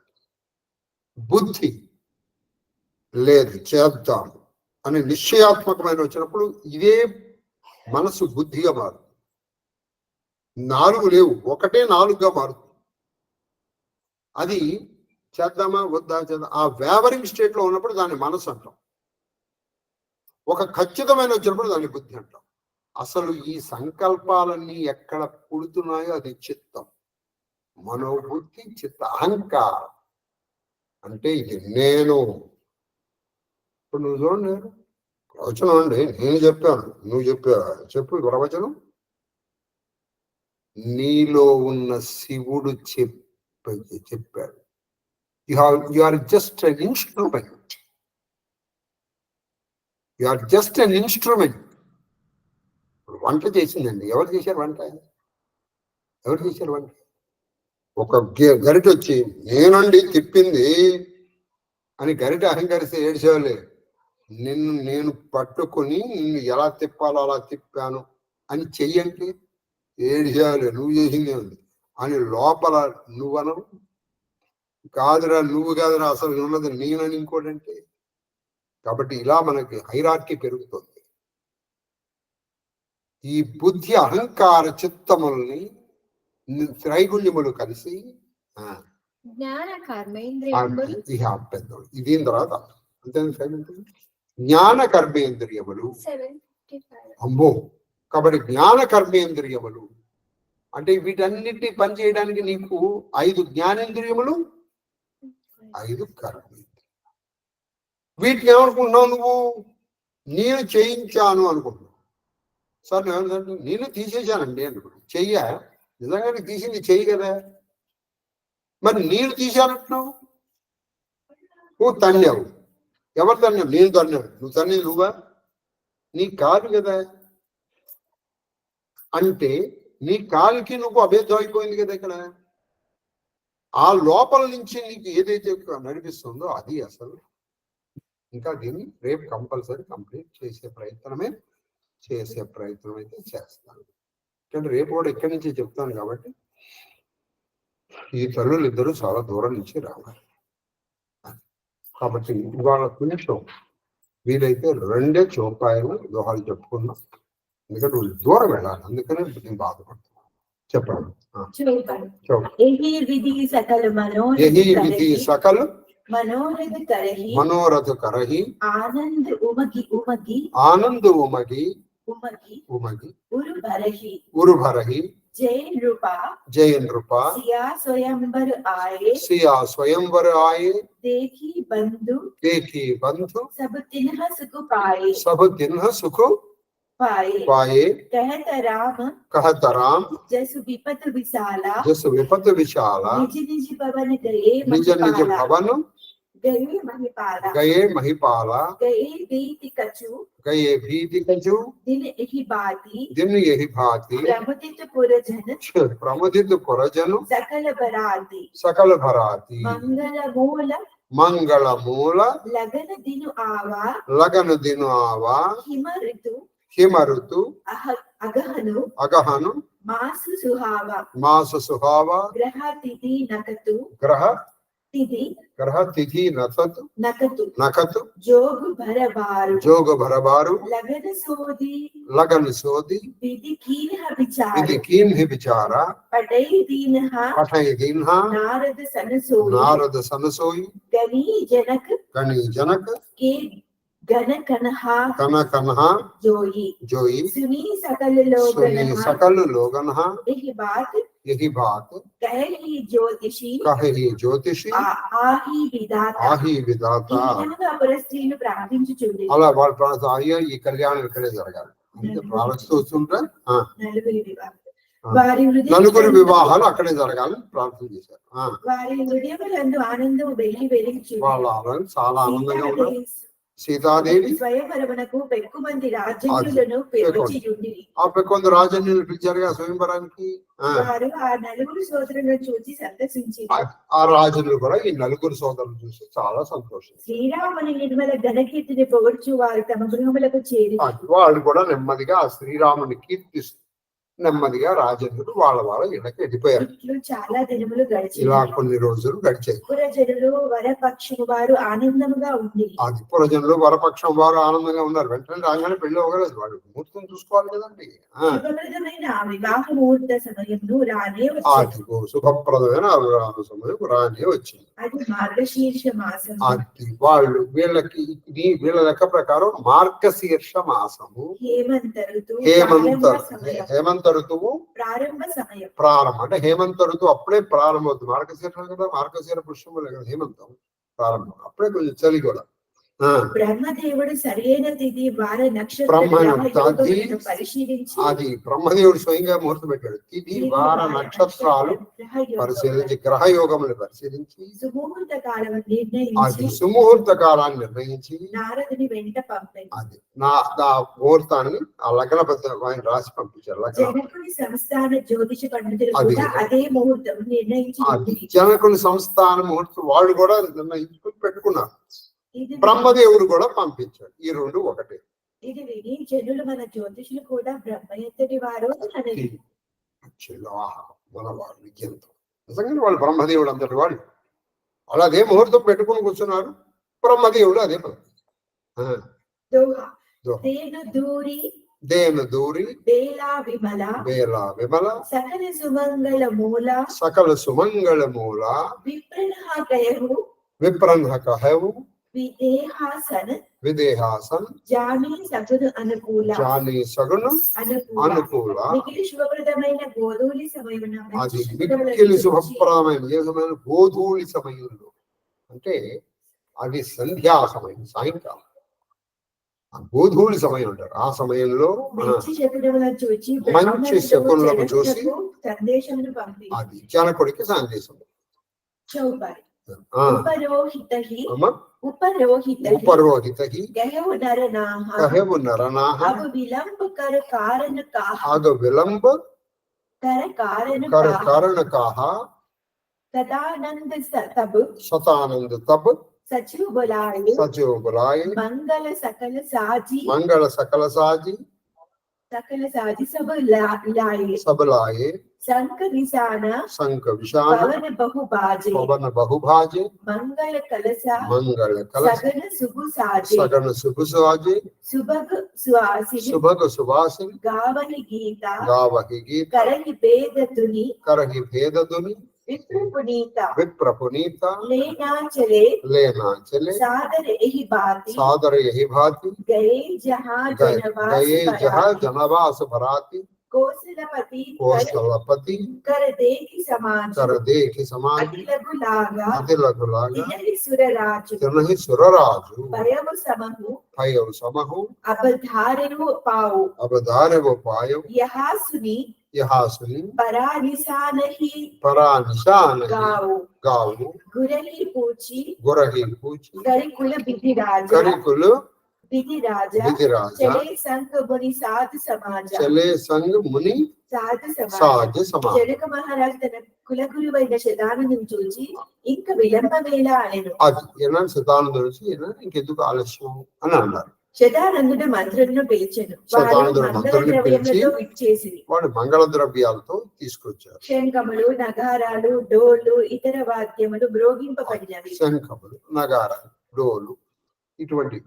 బుద్ధి లేదు, చేద్దాం అని నిశ్చయాత్మకమైన వచ్చినప్పుడు ఇదే మనసు బుద్ధిగా మారుతుంది. 4 లేవు, ఒకటే 4గా మారుతుంది. అది చేద్దామా వద్దా, చేద్దాం ఆ వేవరింగ్ స్టేట్ లో ఉన్నప్పుడు దాన్ని మనసు అంటాం. ఒక ఖచ్చితమైన వచ్చినప్పుడు దాన్ని బుద్ధి అంటాం. అసలు ఈ సంకల్పాలన్నీ ఎక్కడ పుడుతున్నాయో అది చిత్తం. మనోబుద్ధి చిత్త అహంకారం అంటే ఇది నేను. ఇప్పుడు నువ్వు చూడండి, ప్రవచనం అండి, నేను చెప్పాను, నువ్వు చెప్పు ప్రవచనం. నీలో ఉన్న శివుడు చెప్పాడు. You are just an instrument. You are just an instrument. వంట చేసిందండి, ఎవరు చేశారు వంట? ఎవరు చేశారు వంట? ఒక గరిట వచ్చి నేనండి తిప్పింది అని గరిట అహంకరిస్తే ఏడ్చేవాళ్ళే. నేను పట్టుకొని నిన్ను ఎలా తిప్పాలో అలా తిప్పాను అని చెయ్యండి, ఏడ్చేవాళ్ళే. నువ్వు చేసిందే ఉంది అని లోపల నువ్వనవు. కాదురా, నువ్వు కాదురా, అసలు ఉన్నది నేనని ఇంకోటంటే. కాబట్టి ఇలా మనకి హైరార్కీ పెరుగుతుంది. ఈ బుద్ధి అహంకార చిత్తముల్ని త్రైగుణ్యములు కలిసి జ్ఞాన కర్మేంద్రియములు, దీని తర్వాత అంతే. జ్ఞాన కర్మేంద్రియములు అమ్మో. కాబట్టి జ్ఞాన కర్మేంద్రియములు అంటే వీటన్నిటిని పనిచేయడానికి నీకు 5 జ్ఞానేంద్రియములు, 5 కర్మేంద్రియములు. వీటిని ఏమనుకుంటున్నావు నువ్వు? నేను చేయించాను అనుకుంటున్నావు. సార్ నేను తీసేశానండి అనుకున్నాను. చెయ్య నిజంగానే తీసింది చెయ్యి కదా, మరి నేను తీశానంటున్నావు. నువ్వు తన్నావు. ఎవరు తన్నావు? నేను తన్నాను. నువ్వు తన్నేది నువ్వా? నీ కాలు కదా. అంటే నీ కాలుకి నువ్వు అభేదం అయిపోయింది కదా ఇక్కడ. ఆ లోపల నుంచి నీకు ఏదైతే నడిపిస్తుందో అది అసలు. ఇంకా దీన్ని రేపు కంపల్సరీ కంప్లీట్ చేసే ప్రయత్నం అయితే చేస్తాను. అంటే రేపు కూడా ఇక్కడి నుంచి చెప్తాను. కాబట్టి ఈ తల్లులు ఇద్దరు చాలా దూరం నుంచి రావాలి. కాబట్టి ఇవాళ కొంచెం వీలైతే 2 చౌపాయలు దోహాలు చెప్పుకున్నాం. ఎందుకంటే వాళ్ళు దూరం వెళ్ళాలి, అందుకనే నేను బాధపడుతున్నాను. చెప్పండి. సకల మనోరథ కరహి ఆనంద ఉమగి उरु भरही जय नृपा सिया स्वयंवर आए देखी बंधु सब तिन्ह सुख पाए कहत राम जस विपत विशाला निज निज भवन गए महिपाला गए भीति कछु दिन यही भांति प्रमुदित पुरजन सकल भराती मंगल मूल लगन दिन आवा हिम ऋतु अगहनु मास सुहावा ग्रह तिथि नकतु जोग भरबारू लगन सोदी विधि कीन विचारा पठई दीन्हा नारद सनसोई गणी जनक ఘన కనహ కన కనహ జోయి జోయి సుని సకల सुनी सकल लोगन यही बात यही बात कहे ही ज्योतिषी कहे ही ज्योतिषी ఆహి విధాత ఆహి విధాత ఈ విధంగా అపర స్త్రీలు ప్రార్థించుచుండి అలా వాళ్ళు ప్రార్థన అయ్యో ఈ కళ్యాణం ఇక్కడే జరగాలి అంటే ప్రార్థిస్తూ వస్తుంటే నలుగురి వివాహం వారి నలుగురు వివాహాలు అక్కడే జరగాలని ప్రార్థన చేశారు. వారి హృదయములందు ఆనందం వెళ్లి వెలిగి వాళ్ళ ఆనందం చాలా ఆనందంగా ఉన్నారు. సీతాదేవి స్వయంవరమునకు పెక్కు మంది రాజన్యులను ఆ పెక్కొంది రాజన్యులు పిలిచారుగా స్వయంవరానికి. వారు ఆ నలుగురు సోదరులను చూసి సంతసించి ఆ రాజులు కూడా ఈ నలుగురు సోదరులు చూసి చాలా సంతోషం. శ్రీరాముని నిర్మల ఘనకీర్తిని పొగడ్చు వారు తమ గృహములకు చేరి వాళ్ళు కూడా నెమ్మదిగా ఆ శ్రీరాముని కీర్తిస్తూ నెమ్మదిగా రాజన్యులు వాళ్ళ ఇళ్ళకి వెళ్ళిపోయారు. చాలా దినములు గడిచి ఇలా కొన్ని రోజులు గడిచాయి. పురజనులు వరపక్షము వారు ఆనందముగా ఉంది. అది పురజనులు వరపక్షం వారు ఆనందంగా ఉన్నారు. వెంటనే రాగానే పెళ్లి అవ్వలేదు. వాళ్ళు ముహూర్తం చూసుకోవాలి కదండి. శుభప్రదమైన వివాహ ముహూర్త సమయంలో రానే వచ్చింది. శుభప్రదమైన వివాహ సమయం రానే వచ్చింది. అది మార్గశీర్ష మాసం. అది వాళ్ళు వీళ్ళ లెక్క ప్రకారం మార్గశీర్ష మాసము. హేమంత ఋతువు ప్రారంభం అంటే హేమంత ఋతువు అప్పుడే ప్రారంభం అవుతుంది. మార్గశీర్షం కదా, మార్గశీర పుష్పములే కదా హేమంతం ప్రారంభం. అప్పుడే కొంచెం చలి కూడా. బ్రహ్మదేవుడు సరైన తిథి వార పరిశీలించి అది బ్రహ్మదేవుడు స్వయంగా ముహూర్తం పెట్టాడు. తిథి వార నక్షత్రాలు పరిశీలించి గ్రహయోగములు పరిశీలించి సుముహూర్త కాలం అది సుముహూర్త కాలాన్ని నిర్ణయించి నారదుని వెంట పంపాడు. అది నా ముహూర్తాన్ని ఆ లగ్నపత్రిక ఆయన రాసి పంపించారు. జనకుని సంస్థాన జ్యోతిష పండితులు కూడా అదే ముహూర్తం నిర్ణయించి జనకుని సంస్థాన ముహూర్తం వాళ్ళు కూడా నిర్ణయించుకుని పెట్టుకున్నారు. బ్రహ్మదేవుడు కూడా పంపించాడు. ఈ రెండు ఒకటే. ఇది విని జనులు మన జ్యోతిషులు కూడా బ్రహ్మ ఎంతటి వారు మన వాడు విద్యంతో నిజంగా వాళ్ళు బ్రహ్మదేవుడు అంతటి వాళ్ళు. వాళ్ళు అదే ముహూర్తం పెట్టుకుని కూర్చున్నారు. బ్రహ్మదేవుడు అదే దేను దూరి బేలా విమల సకల సుమంగళ మూల విప్రన్హ కహవు విదేహాసన్ జాని సగుణ అనుకూల శుభప్రదమైన గోధూళి సమయం. అది మిక్కిలి శుభప్రదమైన ఏ సమయంలో గోధూళి సమయంలో అంటే అది సంధ్యా సమయం, సాయంకాలం గోధూళి సమయం అంటారు. ఆ సమయంలో మంచి శకునులను చూసి అది జనకుడికి సందేశం. ఉపరోహిత విలంబ కారణకాః సతానంద తబ్ सचिव बुलाए मंगल सकल साजी सब लाए शंख विशान पवन बहुभाजे मंगल कलश सगन शुभ साजे सुभग सुवासिन गावहि गीता करहि भेद धुनि विप्र पुनीता लेना चले सादर यही भांति गए जहाँ जनवास भराती कौशलपति कर देखि समाज अति लघु लागा तिनहि सुरराजु भयव समहु अवधारेव पायो यहाँ सुनी परानिशान गाओ गुरही पूछी करिकुल विधि राजा चले संग मुनि साधु समाज జనక మహారాజు తన కులగురువైన శతానందుని చూచి ఇంక విలంబమేళ అనెను. అది ఏనా శతానందుడు వచ్చి ఇంకెందుకు ఆలస్యం అని అన్నారు. శతానందుడు మంత్రులను పిలిచెను. వాడు మంగళ ద్రవ్యాలతో తీసుకొచ్చారు. శంఖములు, నగారాలు, డోళ్లు, ఇతర వాద్యములు మ్రోగింపబడినవి. శంఖములు, నగారాలు, డోలు ఇటువంటి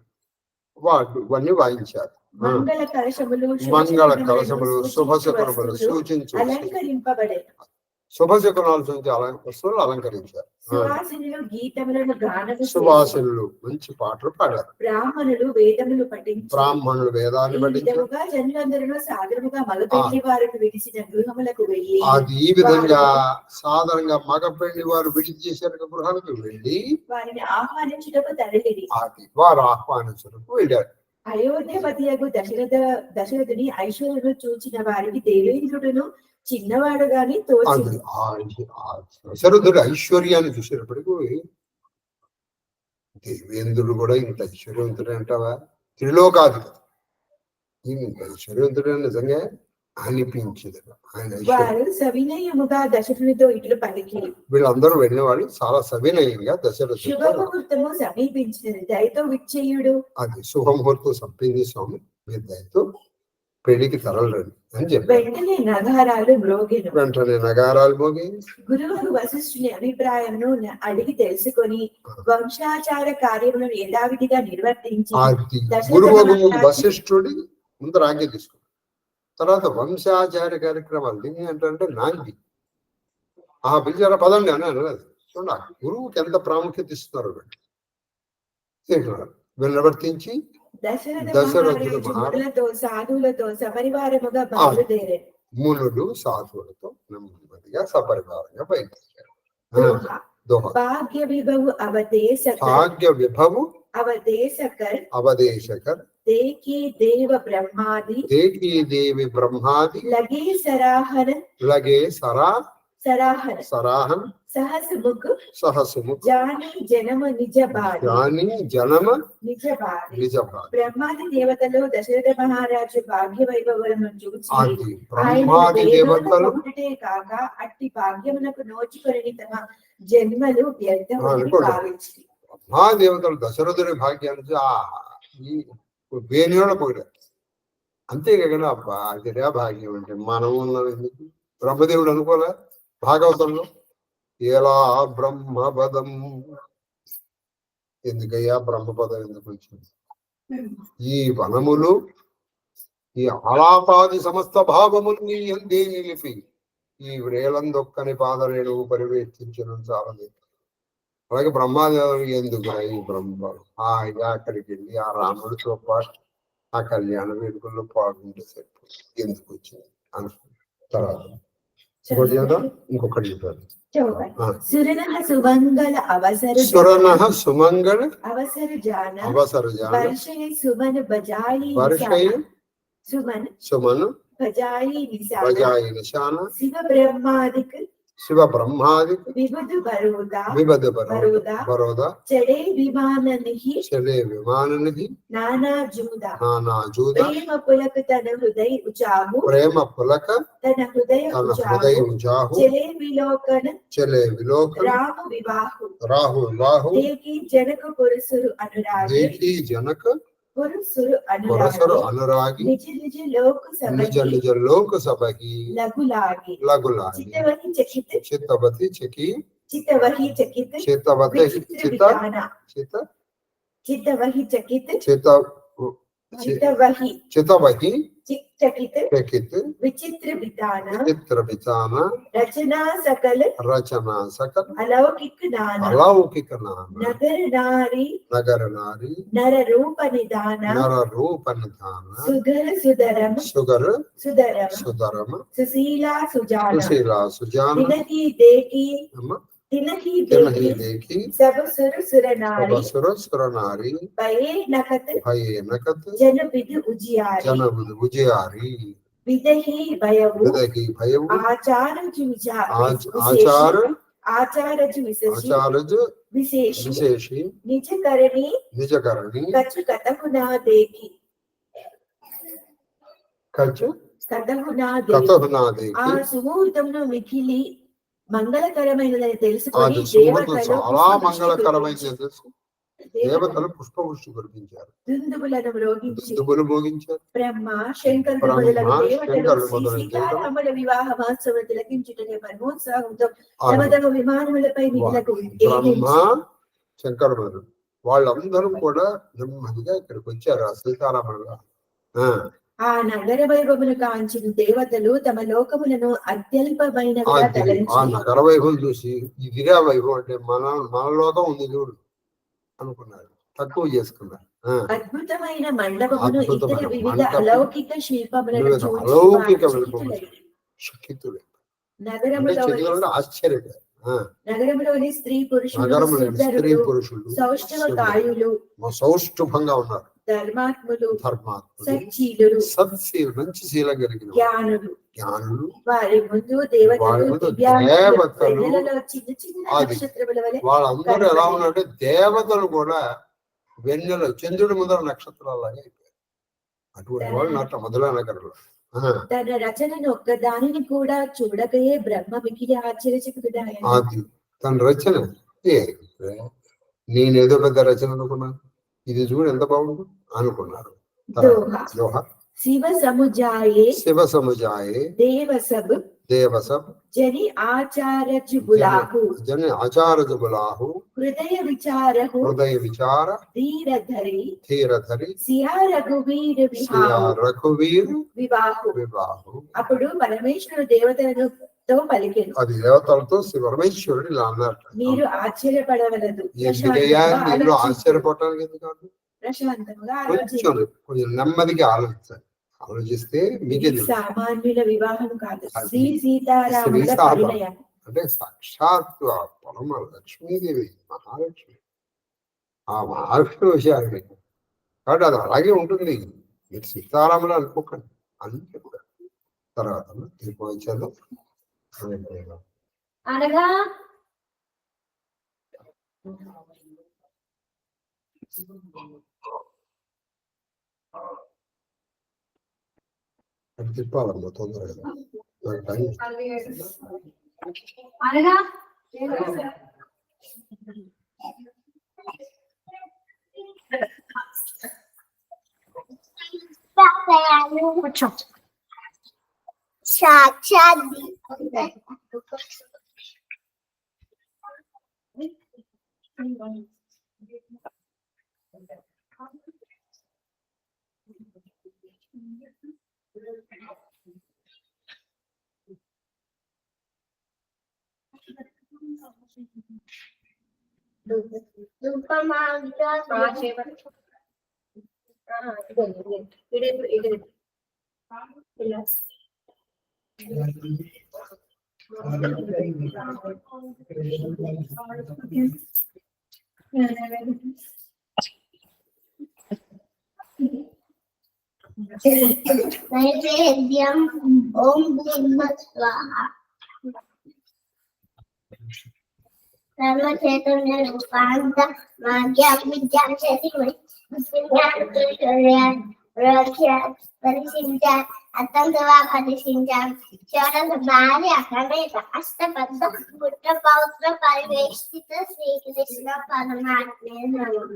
ఇవన్నీ వాయించారు. మంగళ కలశములు శుభశకునములు సూచించు అలంకరింపబడే శుభశకునాలు చూసి వస్తువులు అలంకరించారు. సువాసినులు గీతములను గానము చేసి, సువాసినులు మంచి పాటలు పాడారు. బ్రాహ్మణులు వేదములు పఠించి, బ్రాహ్మణులు వేదాన్ని ఈ పఠించారు. విధముగా జనులందరూ సాధారణంగా మగపెళ్లి వారికి విడిచిన గృహములకు వెళ్ళి, అది ఈ విధంగా సాధారణంగా మగ పెళ్లి వారు విడిచి చేశారు గృహాలకు వెళ్ళి వారిని ఆహ్వానించుటకు తరలిరి. అది వారు ఆహ్వానించడానికి వెళ్ళారు. అయోధ్యపతియగు దశరథుని ఐశ్వర్యను చూచిన వారికి దేవేంద్రుడును చిన్నవాడు గాని తోచింది. దశరథుడు ఐశ్వర్యాన్ని చూసేటప్పటికి దేవేంద్రుడు కూడా ఇంత ఐశ్వర్యవంతుడు అంటావా, త్రిలోకాధిపతి ఇంత ఐశ్వర్యవంతుడు నిజంగా అనిపించదు. ఆయన వారు సవినయముగా దశరథునితో ఇట్లు పలికి, వీళ్ళందరూ వెళ్ళిన వాళ్ళు చాలా సవినయంగా దశరథుడు, శుభముహూర్తము సమీపించినది, దయతో విచ్చేయుడు. అది శుభముహూర్తం సంపింది స్వామి, మీరు దయతో పెళ్లికి తరలండి అని చెప్పారు. వెంటనే నగారాలు మ్రోగెను. వెంటనే నగారాలు మోగి గురువు వశిష్ఠుని అభిప్రాయమును అడిగి తెలుసుకొని వంశాచార కార్యములను యథావిధిగా నిర్వర్తించి గురువు వశిష్ఠుడి ముందు రాజ్యం తీసుకున్నాడు. తర్వాత వంశాచార కార్యక్రమాలు ఏంటంటే నాంది పిలిచారా పదండి అని అనలేదు. చూడ గురువుకి ఎంత ప్రాముఖ్యత ఇస్తున్నారు నిర్వర్తించి దశరథుడు సాధువులతో సపరివారముగా బయలుదేరారు. మునులు సాధువులతో నెమ్మదిగా సపరివారంగా బయలుదేరారు. భాగ్య విభవు అవదేశకర్ దేకి దేవ బ్రహ్మాది లగే సరాహన సహసుముఖ జాని జనమ నిజ బ్రహ్మాది దేవతలు దశరథ మహారాజు భాగ్య వైభవములను చూసి ఒకటే కాక అట్టి భాగ్యమునకు నోచుకొని తమ జన్మలు వ్యర్థమని భావించి మహాదేవతలు దశరథుడి భాగ్యాన్ని వేణులో పోయారు. అంతేకాకుండా అబ్బా అదిరా భాగ్యం అంటే మనం ఉన్నాం ఎందుకు, బ్రహ్మదేవుడు అనుకోలే భాగవతంలో ఎలా బ్రహ్మపదం, ఎందుకయ్యా బ్రహ్మపదం ఎందుకు వచ్చింది? ఈ వనములు ఈ ఆలాపాది సమస్త భావములు నీ అందే నిలిపి ఈ వ్రేలందొక్కని పాదరేణువు పరివేష్టించడం చాలదు. అలాగే బ్రహ్మాదేవుడు ఎందుకు ఈ బ్రహ్మ హాయిగా అక్కడికి వెళ్ళి ఆ రాముడితో పాటు ఆ కళ్యాణ వేడుకల్లో పాల్గొంటే సరిపోతుంది, ఎందుకు వచ్చింది అనుకుంటారు. తర్వాత ఇంకొకటి చెప్పారు. సురణ సుమంగళ అవసర జాన సుమన్ బజాయి నిశాన శివ బ్రహ్మాదిక్ విబుధ బరోదా చడే విమాననిధి నానా జూదా ప్రేమ పులక తన హృదయ ఉచాహు చలే విలోకన రాహు వివాహు దేకి జనక పురుషురు అనురాగి నిజ నిజ లోక సభకి లఘులాగి చిత్తవతి చకిత విచిత్ర బితాన రచనా సకల అలౌకిక నగర నారీ నర రూప నిదాన సుధరమ సుశీలా సుజాన తినహి దేకి సబ సుర నారీ భయే నకత్ జన విధి ఉజియారి విదహి భయవు ఆచారజు విశేషి నిజకరణి కచు కథకునా దేకి ఆ సుముహూర్తంలో మిగిలి మంగళకరమైనదని తెలుసుకొని దేవతలు పుష్పవృష్టి కురిపించారు, దుందుబులను మోగించారు. బ్రహ్మ శంకరుడు సీతారాముల వివాహ మహోత్సవం తిలకించుటనే పరమోత్సాహంతో తమ విమానములపై బ్రహ్మ వాళ్ళందరూ కూడా నెమ్మదిగా ఇక్కడికి వచ్చారు. ఆ సీతారాముల ఆ నగర వైభవమును కాంచిన దేవతలు తమ లోకములను అత్యల్పమైనవిగా ఆ తలంచి నగర వైభవం చూసి ఇదిగా వైభవం అంటే మన లోకం ఉంది చూడు అనుకున్నారు, తక్కువ చేసుకున్నారు. అద్భుతమైన మండపమును ఇతర అద్భుతమైన వివిధ మంటపం, అలౌకిక శిల్పములను వివిధ చూచి అలౌకిక వారు వైభవం చకితులై. శక్తులు అంటే నగరములోని ఆశ్చర్యపోయారు. నగరములోని స్త్రీ పురుషులు నగరములోని స్త్రీ సుందరులు పురుషులు సౌష్ఠవ కాయులు సౌష్ఠుభంగా ఉన్నారు, ధర్మాత్ములు ధర్మాత్ములు సచ్చీలులు సత్శీలు మంచి శీలం కలిగిన జ్ఞానులు జ్ఞానులు వారి ముందు వారి దేవతలు ముందు దివ్యాంగులు, దేవతలు, వెన్నెలలో చిన్న చిన్న అది నక్షత్రముల వలె వాళ్ళందరూ ఎలా ఉన్నారంటే దేవతలు కూడా వెన్నెల చంద్రుడి ముందర నక్షత్రాలాగా అయిపోయారు. అటువంటి వాళ్ళు నాట మొదలైన నగరంలో. తన రచనను ఒక్క దానిని కూడా చూడకయే బ్రహ్మ మిగిలి ఆశ్చర్యచకితుడాయెను. అది తన రచన నేనేదో పెద్ద రచన అనుకున్నాను, ఇది చూడు ఎంత బాగుంది అనుకున్నారు. దోహ శివ సముజాయే శివ సముజాయే దేవసబ్ దేవసబ్ జని ఆచారజుబులాహు జని ఆచారజుబులాహు హృదయ విచారహు హృదయ విచార ధీరధరి ధీరధరి సియా రఘువీర రఘువీర్ వివాహు. వివాహు. అప్పుడు పరమేశ్వరుడు దేవతలతో పలికెను, అది దేవతలతో పరమేశ్వరుడు ఇలా అన్నారు, మీరు ఆశ్చర్యపడవలదు, ఎందుకు ఆశ్చర్యపోవటానికి ఎందుకు ప్రశాంతంగా కొంచెం నెమ్మదిగా ఆలోచిస్తే మీకే సామాన్యుల వివాహం కాదు, శ్రీ సీతారాముల పరిణయం. అంటే సాక్షాత్తు ఆ పరమ లక్ష్మీదేవి మహాలక్ష్మి, ఆ మహాలక్ష్మి విషయాన్ని కాబట్టి అది అలాగే ఉంటుంది. మీరు సీతారాములు అనుకోకండి అన్నీ కూడా. తర్వాత తీర్పు ఇచ్చేద్దాం. అనగా తిప్పాలమ్మా తొందరగా. అనగా సాక్షాత్ నైవేద్యం ఓం భూర్భువస్వాహా. సర్వచైతన్య రూపాంత మాధ్యం విద్యాం శక్తిమై పరిశీలించాం అత్యంతగా పరిశీలించాం చరణ భార్య అఖండిత అష్టబద్ధ పుట్ట పౌత్ర పరివేష్టిత శ్రీకృష్ణ పరమాత్మే నమః.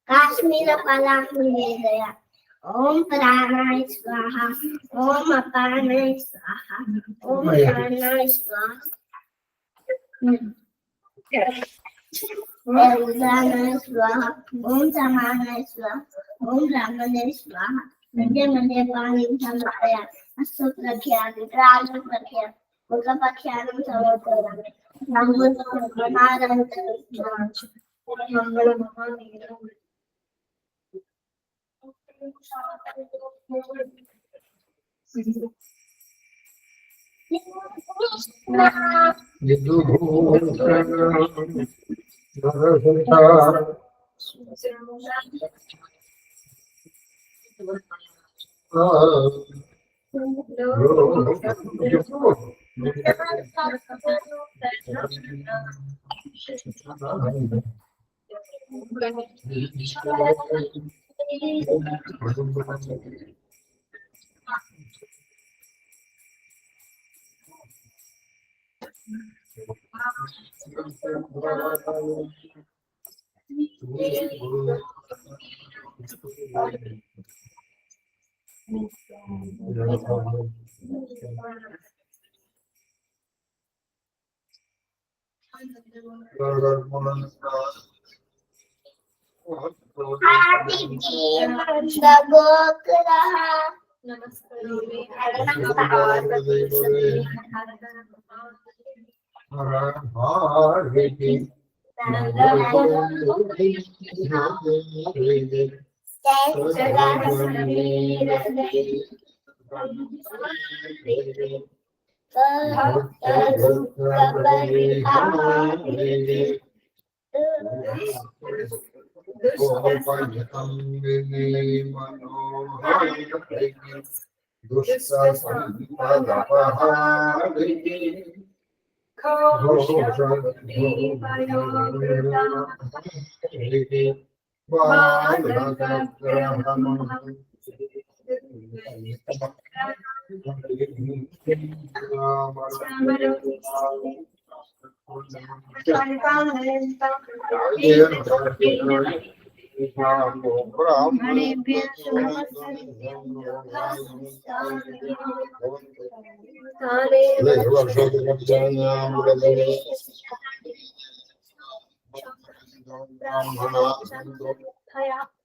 కాశ్మీర ఫలాన్ని వేదయ ఓం ప్రాణాయ స్వాహ ఓం అపానాయ స్వాహ ఓం ప్రాణాయ స్వాహ ఓం ఉదానాయ స్వాహ ఓం సమానాయ స్వాహ ఓం రామనాయ స్వాహ. మధ్య మధ్య పాణి సమర్పయ అస్సు ప్రఖ్యాతి రాజ ప్రఖ్యాతి ముఖ ప్రఖ్యాతం సమర్పయామి. మంగళ మహానీరం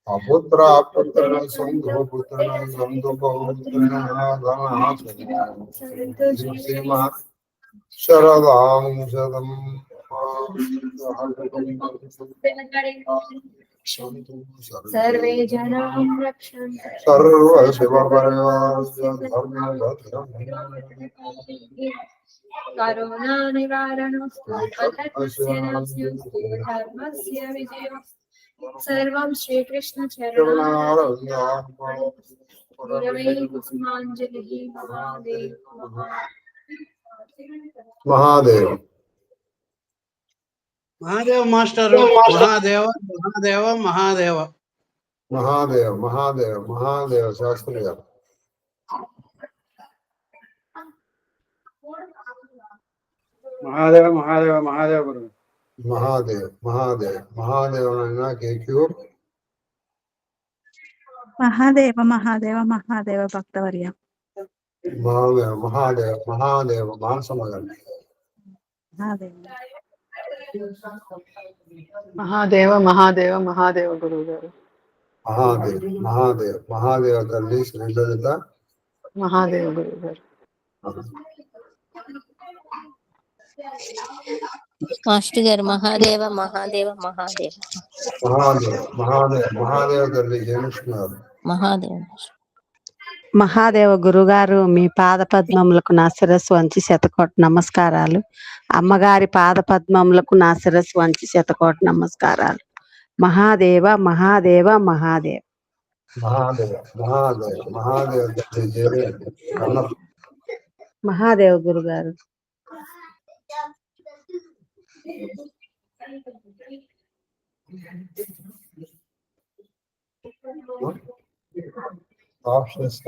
అపుత్ర పుత్ర సంధు పుత్ర సంధు పౌత్ర శరదాం శతం सर्वे जनाः रक्षन्तु సర్వ శివ పరివార करोना निवारणोऽस्तु पतत्स्य नास्योऽस्तु धर्मस्य विजयोऽस्तु सर्वं श्रीकृष्णचरणारविन्दे कुसुमाञ्जलिः महादेव మహాదేవ్ మహాదేవ్ మాస్టర్ మహాదేవ మహాదేవ మహాదేవ మహాదేవ్ మహాదేవ్ మహాదేవ్ శాస్త్రి గారు మహాదేవ మహాదేవ మహాదేవ గురు మహాదేవ్ మహాదేవ్ మహాదేవ్ అయినా కేక్యూ మహాదేవ మహాదేవ మహాదేవ భక్తవర్య మహాదేవ్ మహాదేవ్ మహాదేవ్ మానసమగన్ మహాదేవ మహాదేవ మహాదేవ మహాదేవ గురువు గారు మహాదేవ్ మహాదేవ్ మహాదేవ తల్లి శ్రీలలిత మహాదేవ గురువు గారు మాస్టర్ గారు మహాదేవ మహాదేవ మహాదేవ మహాదేవ్ మహాదేవ్ మహాదేవ తల్లి జయలక్ష్మి గారు మహాదేవ మహాదేవ గురుగారు మీ పాద పద్మములకు నా శిరస్సు వంచి శతకోటి నమస్కారాలు. అమ్మగారి పాద పద్మములకు నా శిరస్సు వంచి శతకోటి నమస్కారాలు. మహాదేవ మహాదేవ మహాదేవ మహాదేవ్ మహాదేవ్ మహాదేవ తల్లి జయలక్ష్మి మహాదేవ గురుగారు ఆప్షన్స్